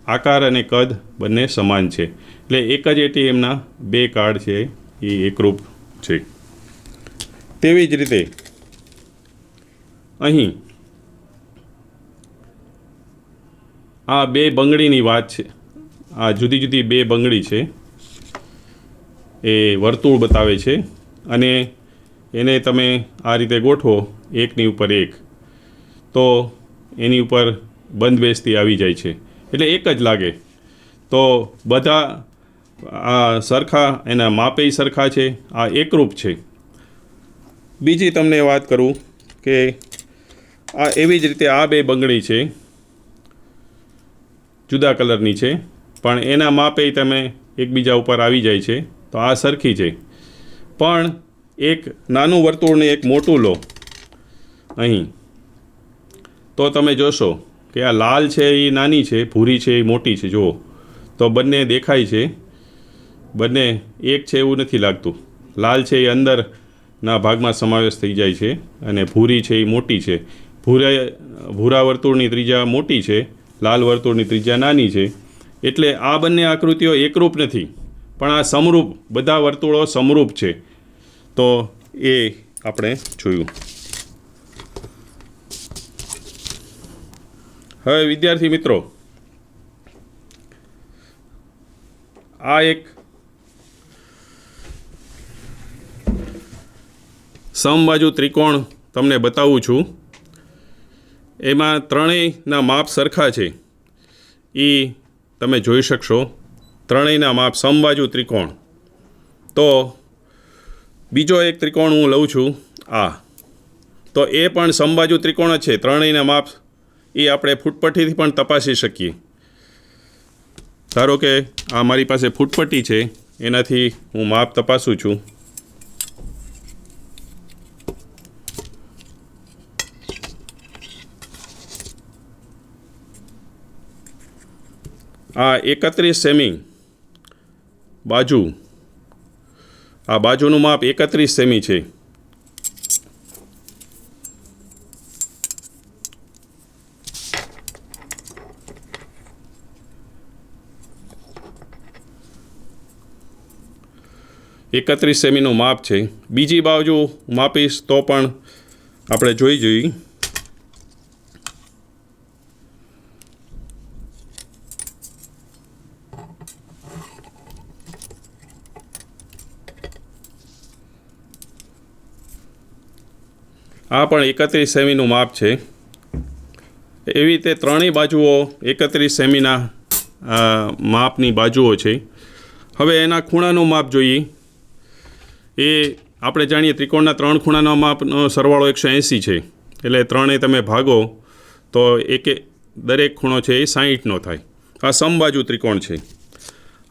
Speaker 1: આકાર અને કદ બંને સમાન છે. એટલે એક જ ATMના 2 કાર્ડ છે એ એકરૂપ છે. તેવી જ રીતે અહીં આ 2 બંગડીની વાત છે. આ જુદી જુદી 2 બંગડી છે, એ વર્તુળ બતાવે છે અને એને તમે આ રીતે ગોઠવો એકની ઉપર એક, તો એની ઉપર બંધ બેસતી આવી જાય છે, એટલે એક જ લાગે. તો બધા આ સરખા, એના માપે સરખા છે, આ એકરૂપ છે. બીજી તમને વાત કરું કે આ એવી જ રીતે આ 2 બંગડી છે, જુદા કલરની છે, પણ એના માપે તમે એકબીજા ઉપર આવી જાય છે, તો આ સરખી છે. પણ એક નાનું વર્તુળ ને એક મોટું લો અહીં, તો તમે જોશો કે આ લાલ છે એ નાની છે, ભૂરી છે એ મોટી છે. જુઓ તો બંને દેખાય છે, બંને એક છે એવું નથી લાગતું. લાલ છે એ અંદરના ભાગમાં સમાવેશ થઈ જાય છે અને ભૂરી છે એ મોટી છે. ભૂરા વર્તુળની ત્રિજ્યા મોટી છે, લાલ વર્તુળની ત્રિજ્યા નાની છે. એટલે આ બંને આકૃતિઓ એકરૂપ નથી, પણ આ સમરૂપ, બધા વર્તુળો સમરૂપ છે. તો એ આપણે જોયું. હવે વિદ્યાર્થી મિત્રો, આ એક સમબાજુ ત્રિકોણ તમને બતાવું છું. એમાં ત્રણેયના માપ સરખા છે, એ તમે જોઈ શકશો. ત્રણેયના માપ સમબાજુ ત્રિકોણ. તો બીજો એક ત્રિકોણ હું લઉં છું, આ તો એ પણ સમબાજુ ત્રિકોણ જ છે. ત્રણેયના માપ એ આપણે ફૂટપટ્ટીથી પણ તપાસી શકીએ. ધારો કે આ મારી પાસે ફૂટપટ્ટી છે, એનાથી હું માપ તપાસું છું. આ 31 સેમી બાજુ, આ બાજુનું માપ 31 સેમી છે. એકત્રીસ સેમીનું માપ છે. બીજી બાજુ માપીશ તો પણ આપણે જોઈએ. આ પણ 31 સેમીનું માપ છે. એવી રીતે ત્રણેય બાજુઓ 31 સેમીના માપની બાજુઓ છે. હવે એના ખૂણાનું માપ જોઈએ. એ આપણે જાણીએ ત્રિકોણના 3 ખૂણાના માપનો સરવાળો 180 છે. એટલે ત્રણે તમે ભાગો તો દરેક ખૂણો છે એ 60નો થાય. આ સમબાજુ ત્રિકોણ છે.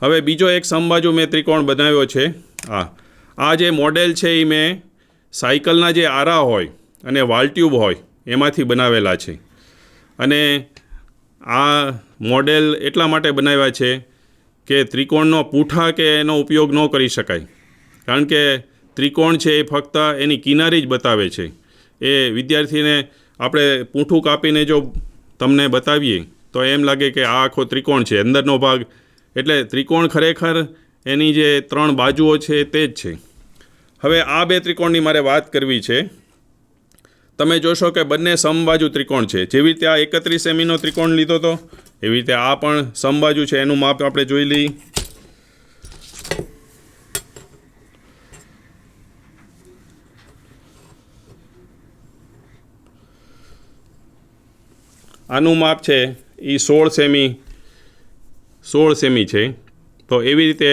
Speaker 1: હવે બીજો એક સમબાજુ મેં ત્રિકોણ બનાવ્યો છે. આ જે મોડેલ છે એ મેં સાયકલના જે આરા હોય અને વાલ ટ્યુબ હોય એમાંથી બનાવેલા છે. અને આ મોડેલ એટલા માટે બનાવ્યા છે કે ત્રિકોણનો પૂંઠા કે એનો ઉપયોગ ન કરી શકાય, કારણ કે ત્રિકોણ છે એ ફક્ત એની કિનારી જ બતાવે છે. એ વિદ્યાર્થીને આપણે પૂંઠું કાપીને જો તમને બતાવીએ તો એમ લાગે કે આ આખો ત્રિકોણ છે, અંદરનો ભાગ. એટલે ત્રિકોણ ખરેખર એની જે 3 બાજુઓ છે તે જ છે. હવે આ 2 ત્રિકોણની મારે વાત કરવી છે. તમે જોશો કે બંને સમબાજુ ત્રિકોણ છે. જેવી રીતે આ 31 સેમીનો ત્રિકોણ લીધો હતો એવી રીતે આ પણ સમબાજુ છે. એનું માપ આપણે જોઈ લઈએ. આનું માપ છે એ 16 સેમી છે. તો એવી રીતે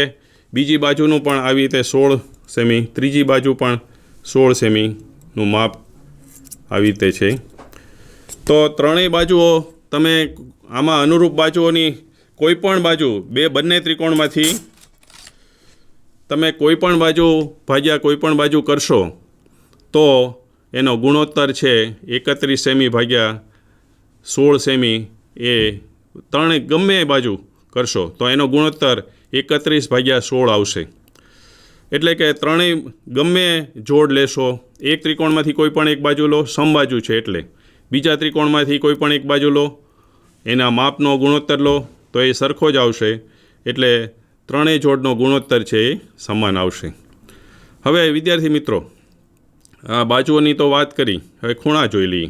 Speaker 1: બીજી બાજુનું પણ આવી રીતે 16 સેમી, ત્રીજી બાજુ પણ 16 સેમીનું માપ આવી રીતે છે. તો ત્રણેય બાજુઓ તમે આમાં અનુરૂપ બાજુઓની કોઈ પણ બાજુ બંને ત્રિકોણમાંથી તમે કોઈ પણ બાજુ ભાગ્યા કોઈ પણ બાજુ કરશો તો એનો ગુણોત્તર છે 31 સેમી ભાગ્યા 16 સેમી. એ ત્રણેય ગમે બાજુ કરશો તો એનો ગુણોત્તર 31 ભાગ્યા 16 આવશે. એટલે કે ત્રણેય ગમે જોડ લેશો, એક ત્રિકોણમાંથી કોઈ પણ એક બાજુ લો, સમબાજુ છે એટલે બીજા ત્રિકોણમાંથી કોઈ પણ એક બાજુ લો, એના માપનો ગુણોત્તર લો તો એ સરખો જ આવશે. એટલે ત્રણેય જોડનો ગુણોત્તર છે એ સમાન આવશે. હવે વિદ્યાર્થી મિત્રો, આ બાજુઓની તો વાત કરી, હવે ખૂણા જોઈ લઈએ.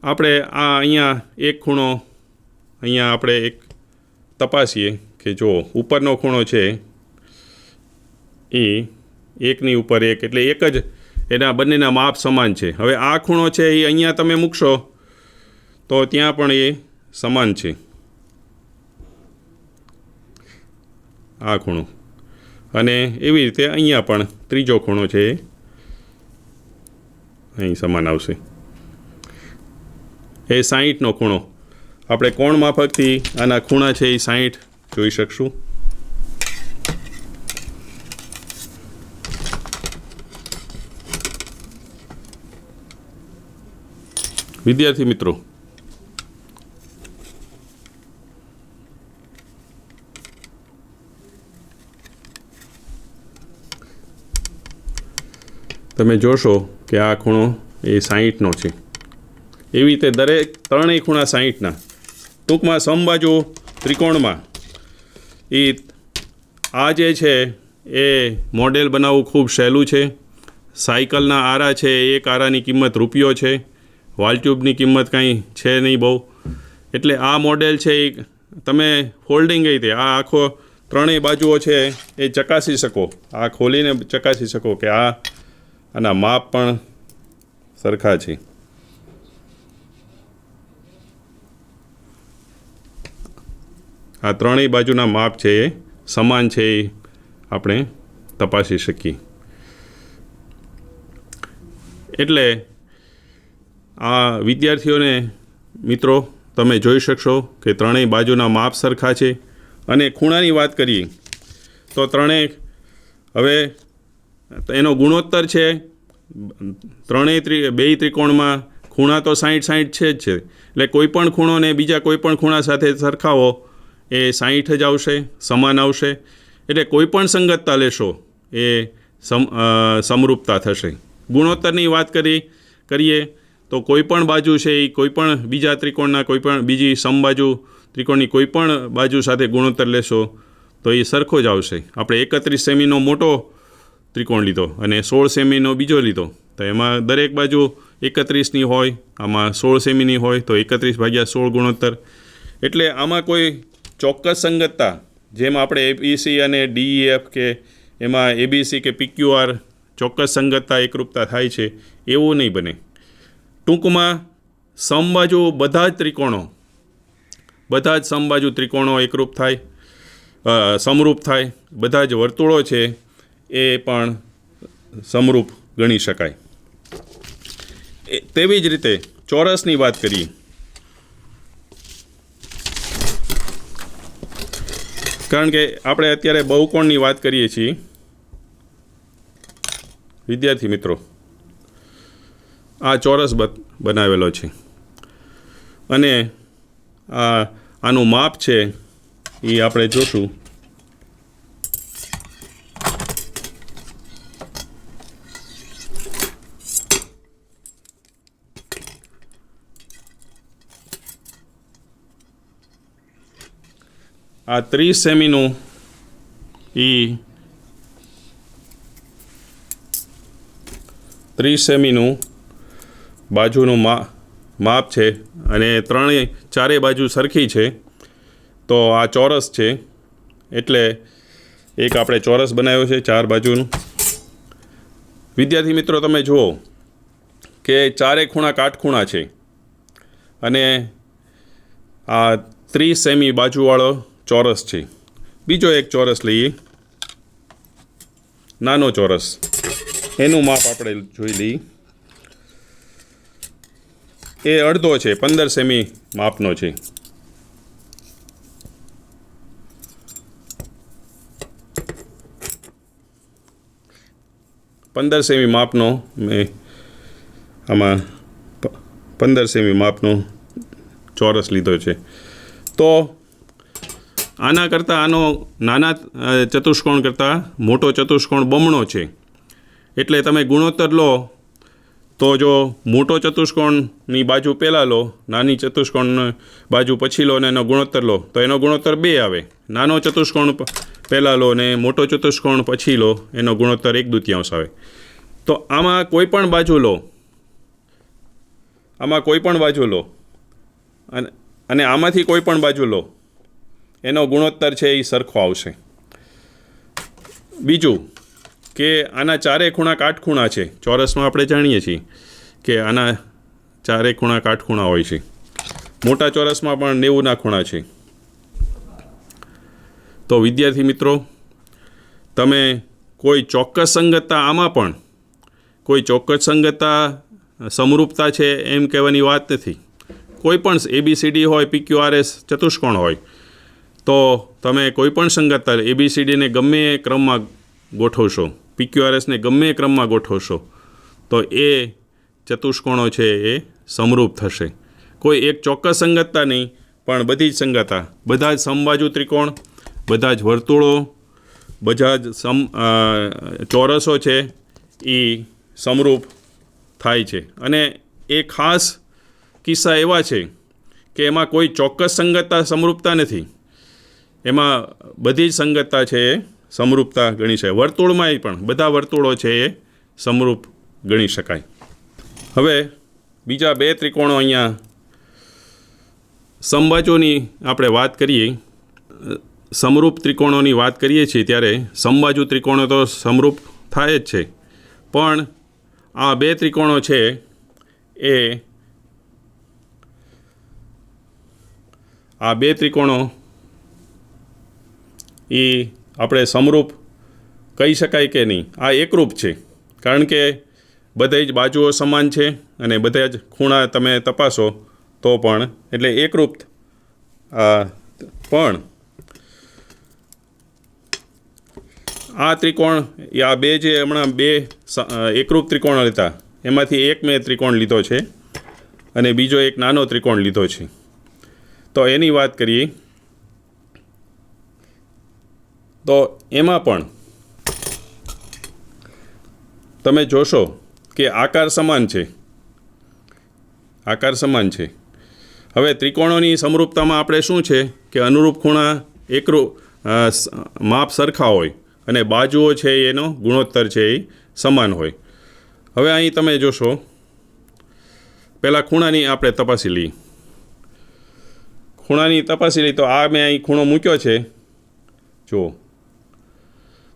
Speaker 1: આપણે આ અહીંયા એક ખૂણો અહીંયા આપણે એક તપાસીએ કે જો ઉપરનો ખૂણો છે એ એકની ઉપર એક, એટલે એક જ એના બંનેના માપ સમાન છે. હવે આ ખૂણો છે એ અહીંયા તમે મૂકશો તો ત્યાં પણ એ સમાન છે, આ ખૂણો. અને એવી રીતે અહીંયા પણ ત્રીજો ખૂણો છે એ અહીં સમાન આવશે. એ 60નો ખૂણો. આપણે કોણ માફકથી આના ખૂણા છે એ 60 જોઈ શકશું. વિદ્યાર્થી મિત્રો, તમે જોશો કે આ ખૂણો એ 60નો છે. એવી રીતે દરેક ત્રણેય ખૂણા 60ના. ટૂંકમાં સમબાજુ ત્રિકોણમાં એ આ જે છે એ મોડેલ બનાવવું ખૂબ સહેલું છે. સાયકલના આરા છે, એક આરાની કિંમત રૂપિયો છે, વાલટ્યુબની કિંમત કાંઈ છે નહીં બહુ. એટલે આ મોડેલ છે એ તમે ફોલ્ડિંગ એ રીતે આ આખો ત્રણેય બાજુઓ છે એ ચકાસી શકો, આ ખોલીને ચકાસી શકો કે આના માપ પણ સરખા છે. આ ત્રણેય બાજુના માપ છે એ સમાન છે એ આપણે તપાસી શકીએ. એટલે આ વિદ્યાર્થીઓને મિત્રો તમે જોઈ શકશો કે ત્રણેય બાજુના માપ સરખા છે. અને ખૂણાની વાત કરીએ તો ત્રણેય, હવે એનો ગુણોત્તર છે બે ત્રિકોણમાં ખૂણા તો 60 છે જ છે. એટલે કોઈ પણ ખૂણોને બીજા કોઈ પણ ખૂણા સાથે સરખાવો એ 60 જ આવશે, સમાન આવશે. એટલે કોઈ પણ સંગતતા લેશો એ સમરૂપતા થશે. ગુણોત્તરની વાત કરીએ તો કોઈ પણ બાજુ છે એ કોઈ પણ બીજા ત્રિકોણના કોઈ પણ બીજી સમબાજુ ત્રિકોણની કોઈ પણ બાજુ સાથે ગુણોત્તર લેશો તો એ સરખો જ આવશે. આપણે 31 સેમીનો મોટો ત્રિકોણ લીધો અને 16 સેમીનો બીજો લીધો તો એમાં દરેક બાજુ 31ની હોય, આમાં 16 સેમીની હોય તો 31 ભાગ્યા 16 ગુણોત્તર. એટલે આમાં કોઈ ચોક્કસ સંગતતા જેમ આપણે ABC અને DEF કે એમાં ABC કે PQR ચોક્કસ સંગતતા એકરૂપતા થાય છે એવું નહીં બને. ટૂંકમાં સમબાજુ બધા જ સમબાજુ ત્રિકોણો એકરૂપ થાય, સમરૂપ થાય. બધા જ વર્તુળો છે એ પણ સમરૂપ ગણી શકાય. તેવી જ રીતે ચોરસની વાત કરીએ. કારણ કે આપણે અત્યારે બહુકોણની વાત કરીએ છીએ વિદ્યાર્થી મિત્રો. આ ચોરસ બનાવેલો છે અને આનું માપ છે એ આપણે જોશું. આ 30 સેમીનું 30 સેમીનું બાજુનું માપ છે અને ચારેય બાજુ સરખી છે. તો આ ચોરસ છે એટલે એક આપણે ચોરસ બનાવ્યો છે 4 બાજુનું. વિદ્યાર્થી મિત્રો, તમે જુઓ કે ચારે ખૂણા કાટખૂણા છે અને આ 30 સેમી બાજુવાળો ચોરસ છે. બીજો એક ચોરસ લઈએ, નાનો ચોરસ, એનું માપ આપણે જોઈ લઈએ. એ અડધો છે, 15 સેમી માપનો છે. મેં આમાં 15 સેમી માપનો ચોરસ લીધો છે. તો આના કરતાં આનો નાના ચતુષ્કોણ કરતાં મોટો ચતુષ્કોણ બમણો છે. એટલે તમે ગુણોત્તર લો તો જો મોટો ચતુષ્કોણની બાજુ પહેલાં લો, નાની ચતુષ્કોણની બાજુ પછી લો ને એનો ગુણોત્તર લો તો એનો ગુણોત્તર 2 આવે. નાનો ચતુષ્કોણ પહેલાં લો ને મોટો ચતુષ્કોણ પછી લો એનો ગુણોત્તર 1/2 આવે. તો આમાં કોઈ પણ બાજુ લો અને આમાંથી કોઈ પણ બાજુ લો, એનો ગુણોત્તર છે એ સરખો આવશે. બીજું કે આના ચારે ખૂણા કાટખૂણા છે. ચોરસમાં આપણે જાણીએ છીએ કે આના ચારે ખૂણા કાટખૂણા હોય છે. મોટા ચોરસમાં પણ 90ના ખૂણા છે. તો વિદ્યાર્થી મિત્રો, તમે કોઈ ચોક્કસ સંગતતા, આમાં પણ કોઈ ચોક્કસ સંગતતા સમરૂપતા છે એમ કહેવાની વાત નથી. કોઈ પણ ABCD હોય, PQRS ચતુષ્કોણ હોય તો તમે કોઈ પણ સંગતતા ABCDને ગમે એ ક્રમમાં ગોઠવશો, PQRSને ગમે એ ક્રમમાં ગોઠવશો તો એ ચતુષ્કોણો છે એ સમરૂપ થશે. કોઈ એક ચોક્કસ સંગતતા નહીં, પણ બધી જ સંગતતા, બધા જ સમબાજુ ત્રિકોણ, બધા જ વર્તુળો, બધા જ ચોરસો છે એ સમરૂપ થાય છે. અને એ ખાસ કિસ્સા એવા છે કે એમાં કોઈ ચોક્કસ સંગતતા સમરૂપતા નથી, એમાં બધી જ સંગતતા છે એ સમરૂપતા ગણી શકાય. વર્તુળમાંય પણ બધા વર્તુળો છે એ સમરૂપ ગણી શકાય. હવે બીજા 2 ત્રિકોણો અહીંયા સમબાજુની આપણે વાત કરીએ, સમરૂપ ત્રિકોણોની વાત કરીએ છીએ ત્યારે સમબાજુ ત્રિકોણો તો સમરૂપ થાય જ છે, પણ આ 2 ત્રિકોણો છે એ આપણે સમરૂપ કહી શકાય કે નહીં. આ એકરૂપ છે કારણ કે બધી જ બાજુઓ સમાન છે અને બધા જ ખૂણા તમે તપાસો તો પણ, એટલે એકરૂપ. પણ આ ત્રિકોણ, આ 2 જે હમણાં 2 એકરૂપ ત્રિકોણ હતા એમાંથી એક મેં ત્રિકોણ લીધો છે અને બીજો એક નાનો ત્રિકોણ લીધો છે. તો એની વાત કરીએ તો એમાં પણ તમે જોશો કે આકાર સમાન છે. હવે ત્રિકોણોની સમરૂપતામાં આપણે શું છે કે અનુરૂપ ખૂણા માપ સરખા હોય અને બાજુઓ છે એનો ગુણોત્તર છે એ સમાન હોય. હવે અહીં તમે જોશો, પહેલાં ખૂણાની આપણે તપાસી લઈએ. તો આ મેં અહીં ખૂણો મૂક્યો છે, જુઓ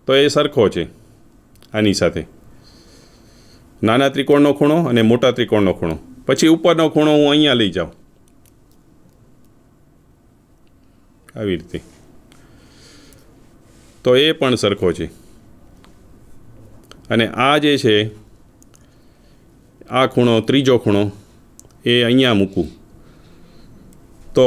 Speaker 1: તો એ સરખો છે આની સાથે. નાના ત્રિકોણનો ખૂણો અને મોટા ત્રિકોણનો ખૂણો. પછી ઉપરનો ખૂણો હું અહીંયા લઈ જાઉં આવી રીતે, તો એ પણ સરખો છે. અને આ જે છે આ ખૂણો, ત્રીજો ખૂણો એ અહીંયા મૂકું તો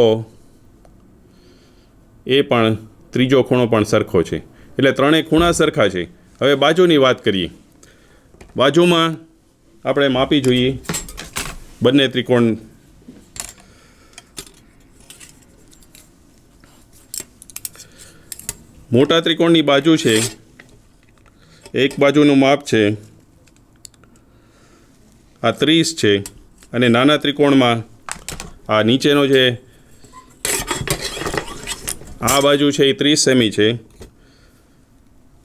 Speaker 1: એ પણ ત્રીજો ખૂણો પણ સરખો છે. એટલે ત્રણેય ખૂણા સરખા છે. હવે બાજુની વાત કરીએ. બાજુમાં આપણે માપી જોઈએ બંને ત્રિકોણ મોટા ત્રિકોણની બાજુ છે, એક બાજુનું માપ છે આ 30 છે, અને નાના ત્રિકોણમાં આ નીચેનો જે આ બાજુ છે એ 30 સેમી છે.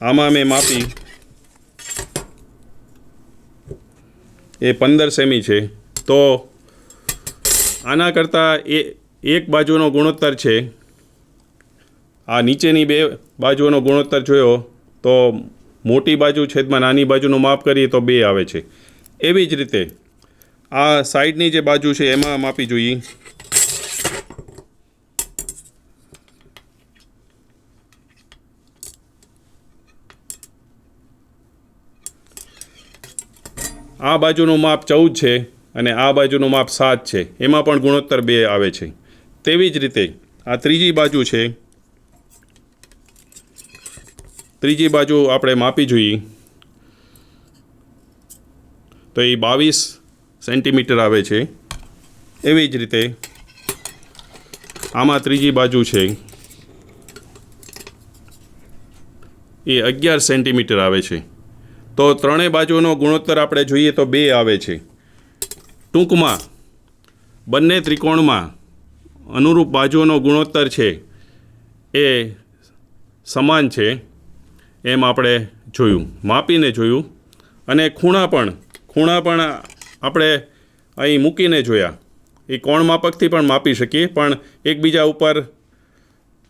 Speaker 1: આમાં મેં માપી એ 15 સેમી છે. તો આના કરતાં એક બાજુનો ગુણોત્તર છે, આ નીચેની બે બાજુઓનો ગુણોત્તર જોયો તો મોટી બાજુ છેદમાં નાની બાજુનું માપ કરીએ તો 2 આવે છે. એવી જ રીતે આ સાઈડની જે બાજુ છે એમાં માપી જોઈએ. આ બાજુનું માપ 14 છે અને આ બાજુનું માપ 7 છે, એમાં પણ ગુણોત્તર 2 આવે છે. તેવી જ રીતે આ ત્રીજી બાજુ છે, ત્રીજી બાજુ આપણે માપી જોઈએ તો એ 22 સેન્ટીમીટર આવે છે. એવી જ રીતે આમાં ત્રીજી બાજુ છે એ 11 સેન્ટીમીટર આવે છે. તો ત્રણેય બાજુનો ગુણોત્તર આપણે જોઈએ તો 2 આવે છે. ટૂંકમાં બંને ત્રિકોણમાં અનુરૂપ બાજુઓનો ગુણોત્તર છે એ સમાન છે એમ આપણે જોયું, માપીને જોયું. અને ખૂણા પણ આપણે અહીં મૂકીને જોયા. એ કોણ માપકથી પણ માપી શકીએ, પણ એકબીજા ઉપર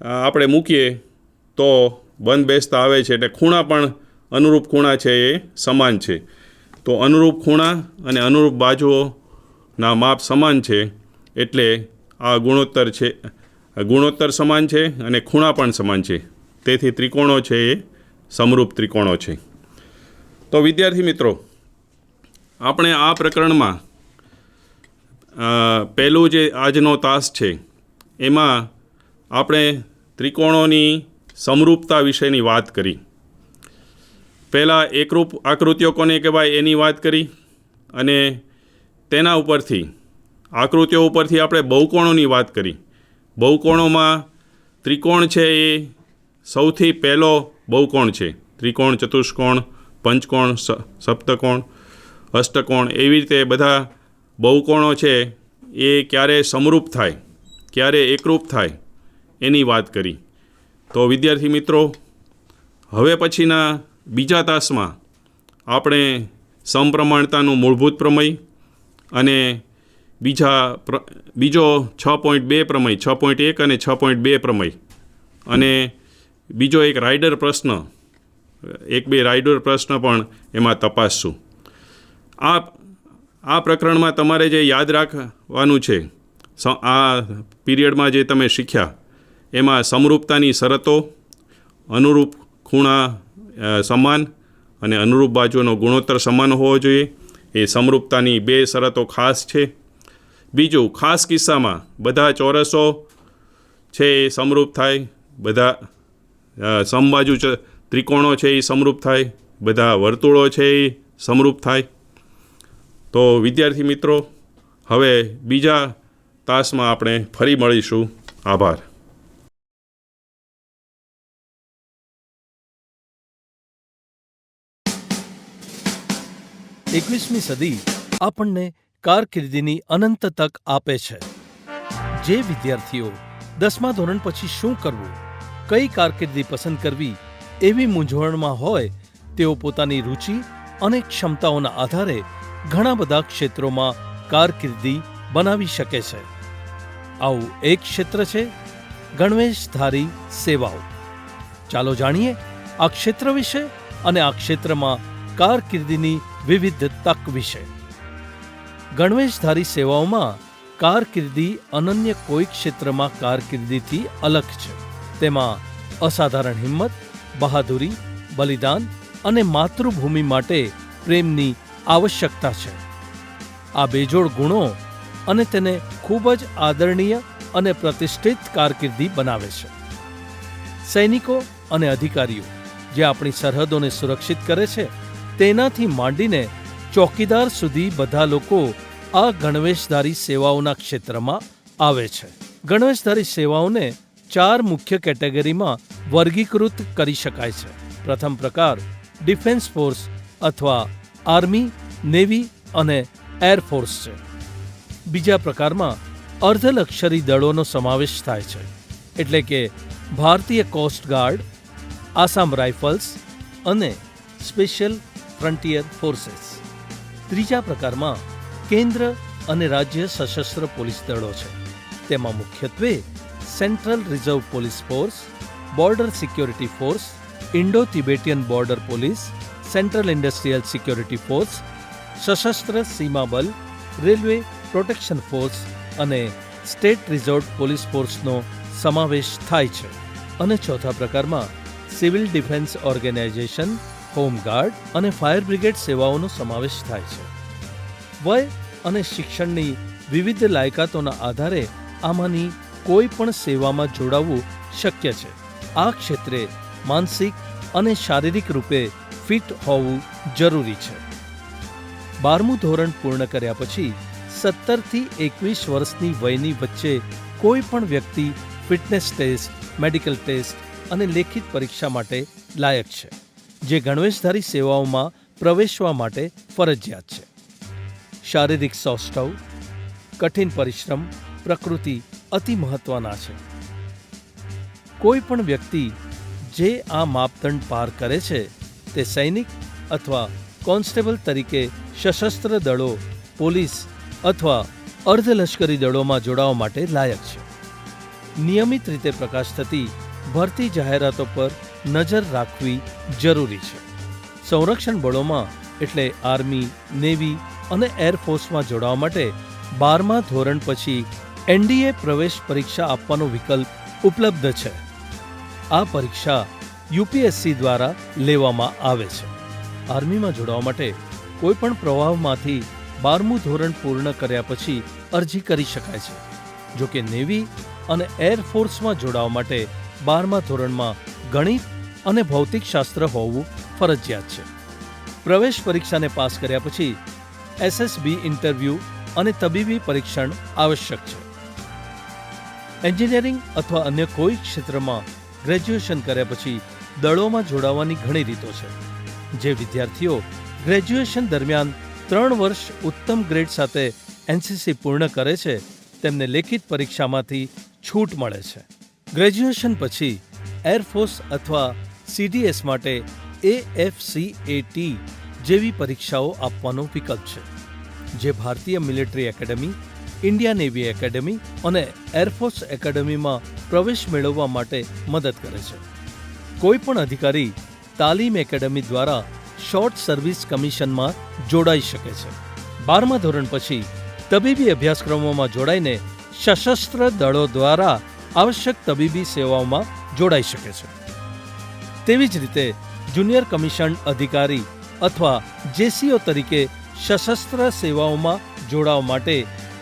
Speaker 1: આપણે મૂકીએ તો બંધ બેસતા આવે છે, એટલે ખૂણા પણ અનુરૂપ ખૂણા છે એ સમાન છે. તો અનુરૂપ ખૂણા અને અનુરૂપ બાજુઓના માપ સમાન છે, એટલે આ ગુણોત્તર સમાન છે અને ખૂણા પણ સમાન છે. તેથી ત્રિકોણો છે એ સમરૂપ ત્રિકોણો છે. તો વિદ્યાર્થી મિત્રો, આપણે આ પ્રકરણમાં પહેલું જે આજનો તાસ છે એમાં આપણે ત્રિકોણોની સમરૂપતા વિશેની વાત કરી. પહેલાં એકરૂપ આકૃતિઓ કોને કહેવાય એની વાત કરી, અને તેના ઉપરથી આકૃતિઓ ઉપરથી આપણે બહુકોણોની વાત કરી. બહુકોણોમાં ત્રિકોણ છે એ સૌથી પહેલો બહુકોણ છે. ત્રિકોણ, ચતુષ્કોણ, પંચકોણ, સપ્તકોણ, અષ્ટકોણ, એવી રીતે બધા બહુકોણો છે એ ક્યારે સમરૂપ થાય, ક્યારે એકરૂપ થાય એની વાત કરી. તો વિદ્યાર્થી મિત્રો, હવે પછીના બીજા તાસમાં આપણે સમપ્રમાણતાનું મૂળભૂત પ્રમેય અને બીજો 6.2 પ્રમેય, 6.1 અને 6.2 પ્રમેય, અને બીજો એક રાઇડર પ્રશ્ન, 1-2 રાઇડર પ્રશ્ન પણ એમાં તપાસશું. આ પ્રકરણમાં તમારે જે યાદ રાખવાનું છે, આ પીરિયડમાં જે તમે શીખ્યા એમાં સમરૂપતાની શરતો, અનુરૂપ ખૂણા સમાન અને અનુરૂપ બાજુનો ગુણોત્તર સમાન હોવો જોઈએ. એ સમરૂપતાની 2 શરતો ખાસ છે. બીજું, ખાસ કિસ્સામાં બધા ચોરસો છે એ સમરૂપ થાય, બધા સમબાજુ ત્રિકોણો છે એ સમરૂપ થાય, બધા વર્તુળો છે એ સમરૂપ થાય. તો વિદ્યાર્થી મિત્રો, હવે બીજા તાસમાં આપણે ફરી મળીશું. આભાર.
Speaker 2: 21મી સદી આપણને કારકિર્દીની અનંત તક આપે છે. જે વિદ્યાર્થીઓ 10મા ધોરણ પછી શું કરવું, કઈ કારકિર્દી પસંદ કરવી એવી મૂંઝવણમાં હોય, તેઓ પોતાની રુચિ અને ક્ષમતાઓના આધારે ઘણા બધા ક્ષેત્રોમાં કારકિર્દી બનાવી શકે છે. આવું એક ક્ષેત્ર છે ગણવેશધારી સેવાઓ. ચાલો જાણીએ આ ક્ષેત્ર વિશે અને આ ક્ષેત્રમાં કારકિર્દીની વિવિધ તક વિશે. ગણવેશધારી સેવાઓમાં કારકિર્દી અનન્ય કોઈ ક્ષેત્રમાં કારકિર્દીથી અલગ છે. તેમાં અસાધારણ હિંમત, બહાદુરી, બલિદાન અને માતૃભૂમિ માટે પ્રેમની આવશ્યકતા છે. આ બેજોડ ગુણો અને તેને ખૂબ જ આદરણીય અને પ્રતિષ્ઠિત કારકિર્દી બનાવે છે. સૈનિકો અને અધિકારીઓ જે આપણી સરહદોને સુરક્ષિત કરે છે, તેનાથી માંડીને ચોકીદાર સુધી બધા લોકો આ ગણવેશધારી સેવાઓના ક્ષેત્રમાં આવે છે. ગણવેશધારી સેવાઓને 4 મુખ્ય કેટેગરીમાં વર્ગીકૃત કરી શકાય છે. પ્રથમ પ્રકાર ડિફેન્સ ફોર્સ અથવા આર્મી, નેવી અને એરફોર્સ છે. બીજા પ્રકારમાં અર્ધલશ્કરી દળોનો સમાવેશ થાય છે, એટલે કે ભારતીય કોસ્ટ ગાર્ડ, આસામ રાઇફલ્સ અને સ્પેશિયલ ફ્રન્ટિયર ફોર્सेस. ત્રીજા પ્રકારમાં કેન્દ્ર અને રાજ્ય સશસ્ત્ર પોલીસ દળો છે. તેમાં મુખ્યત્વે central reserve police force, border security force, Indo Tibetan border police, central industrial security force, સશસ્ત્ર સીમા બલ, રેલવે પ્રોટેક્શન ફોર્સ અને સ્ટેટ રિઝર્વ પોલીસ ફોર્સનો સમાવેશ થાય છે. અને ચોથા પ્રકારમાં સિવિલ ડિફેન્સ ઓર્ગેનાઇઝેશન, હોમગાર્ડ અને ફાયર બ્રિગેડ સેવાઓનો સમાવેશ થાય છે. વય અને શિક્ષણની વિવિધ લાયકાતોના આધારે આમાંની કોઈ પણ સેવામાં જોડાવવું શક્ય છે. આ ક્ષેત્રે માનસિક અને શારીરિક રૂપે ફિટ હોવું જરૂરી છે. 12મું ધોરણ પૂર્ણ કર્યા પછી 17 થી 21 વર્ષની વયની વચ્ચે કોઈ પણ વ્યક્તિ ફિટનેસ ટેસ્ટ, મેડિકલ ટેસ્ટ અને લેખિત પરીક્ષા માટે લાયક છે, જે ગણવેશધારી સેવાઓમાં પ્રવેશવા માટે ફરજિયાત છે. શારીરિક સૌષ્ઠવ, કઠિન પરિશ્રમ, પ્રકૃતિ અતિ મહત્વના છે. કોઈ પણ વ્યક્તિ જે આ માપદંડ પાર કરે છે તે સૈનિક અથવા કોન્સ્ટેબલ તરીકે સશસ્ત્ર દળો, પોલીસ અથવા અર્ધલશ્કરી દળોમાં જોડાવા માટે લાયક છે. નિયમિત રીતે પ્રકાશ થતી ભરતી જાહેરાતો પર નજર રાખવી જરૂરી છે. સંરક્ષણ બળોમાં એટલે આર્મી, નેવી અને એરફોર્સમાં જોડાવા માટે 12મા ધોરણ પછી એનડીએ પ્રવેશ પરીક્ષા આપવાનો વિકલ્પ ઉપલબ્ધ છે. આ પરીક્ષા યુપીએસસી દ્વારા લેવામાં આવે છે. આર્મીમાં જોડાવા માટે કોઈ પણ પ્રવાહમાંથી 12મું ધોરણ પૂર્ણ કર્યા પછી અરજી કરી શકાય છે. જો કે નેવી અને એરફોર્સમાં જોડાવા માટે 12મા ધોરણમાં ગણિત અને ભૌતિકશાસ્ત્ર હોવું ફરજિયાત છે. પ્રવેશ પરીક્ષાને પાસ કર્યા પછી એસએસબી ઇન્ટરવ્યૂ અને તબીબી પરીક્ષણ આવશ્યક છે. એન્જિનિયરિંગ અથવા અન્ય કોઈ ક્ષેત્રમાં ગ્રેજ્યુએશન કર્યા પછી દળોમાં જોડાવાની ઘણી રીતો છે. જે વિદ્યાર્થીઓ ગ્રેજ્યુએશન દરમિયાન 3 વર્ષ ઉત્તમ ગ્રેડ સાથે એનસીસી પૂર્ણ કરે છે તેમને લેખિત પરીક્ષામાંથી છૂટ મળે છે. ગ્રેજ્યુએશન પછી એરફોર્સ અથવા સીડીએસ માટે AFCAT જેવી પરીક્ષાઓ આપવાનો વિકલ્પ છે, જે ભારતીય military academy, Indian navy academy અને એરફોર્સ એકેડમીમાં પ્રવેશ મેળવવા માટે મદદ કરે છે. કોઈ પણ અધિકારી તાલીમ એકેડમી દ્વારા શોર્ટ સર્વિસ કમિશનમાં જોડાઈ શકે છે. 12મા ધોરણ પછી તબીબી અભ્યાસક્રમોમાં જોડાઈને સશસ્ત્ર દળો દ્વારા આવશ્યક તબીબી સેવાઓમાં જોડાઈ શકે છે. તેવી જ રીતે જુનિયર કમિશન અધિકારી અથવા જેસીઓ તરીકે સશસ્ત્ર સેવાઓમાં જોડાવા માટે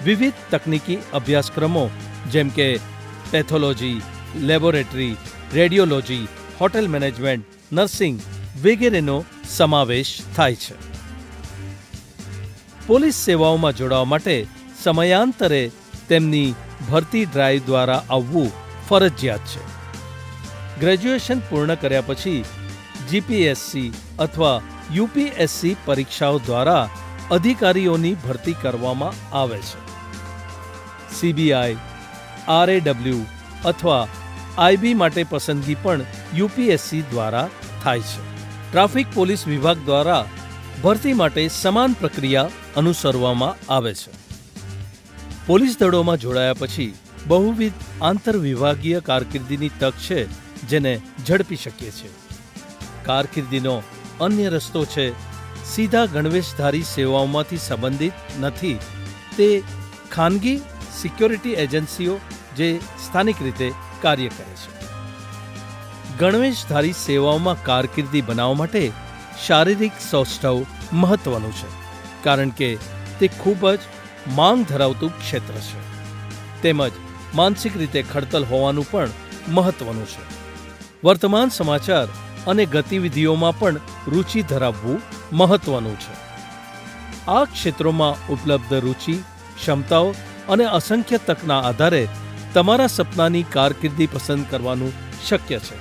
Speaker 2: વિવિધ તકનીકી અભ્યાસક્રમો જેમ કે pathology, laboratory, radiology, hotel management, nursing વગેરેનો સમાવેશ થાય છે. પોલીસ સેવાઓમાં જોડાવા માટે સમયાંતરે તેમની ભરતી ડ્રાઈવ દ્વારા આવવું ફરજિયાત છે. ગ્રેજ્યુએશન પૂર્ણ કર્યા પછી જીપીએસસી અથવા યુપીએસસી પરીક્ષાઓ દ્વારા અધિકારીઓની ભરતી કરવામાં આવે છે. સીબીઆઈ, આરએડબલ્યુ અથવા આઈબી માટે પસંદગી પણ યુપીએસસી દ્વારા થાય છે. ટ્રાફિક પોલીસ વિભાગ દ્વારા ભરતી માટે સમાન પ્રક્રિયા અનુસરવામાં આવે છે. પોલીસ દળોમાં જોડાયા પછી બહુવિધ આંતરવિભાગીય કારકિર્દીની તક છે, જેને ઝડપી શકીએ છીએ. કારકિર્દીનો અન્ય રસ્તો છે સીધા ગણવેશધારી સેવાઓમાંથી સંબંધિત નથી તે ખાનગી સિક્યોરિટી એજન્સીઓ જે સ્થાનિક રીતે કાર્ય કરે છે. ગણવેશધારી સેવાઓમાં કારકિર્દી બનાવવા માટે શારીરિક સૌષ્ઠવ મહત્વનું છે, કારણ કે તે ખૂબ જ માંગ ધરાવતું ક્ષેત્ર છે. તેમજ માનસિક રીતે ખડતલ હોવાનું પણ મહત્વનું છે. વર્તમાન સમાચાર અને ગતિવિધિઓમાં પણ રુચિ ધરાવવું મહત્વનું છે. આ ક્ષેત્રોમાં ઉપલબ્ધ રુચિ, ક્ષમતાઓ અને અસંખ્ય તકના આધારે તમારા સપનાની કારકિર્દી પસંદ કરવાનું શક્ય છે.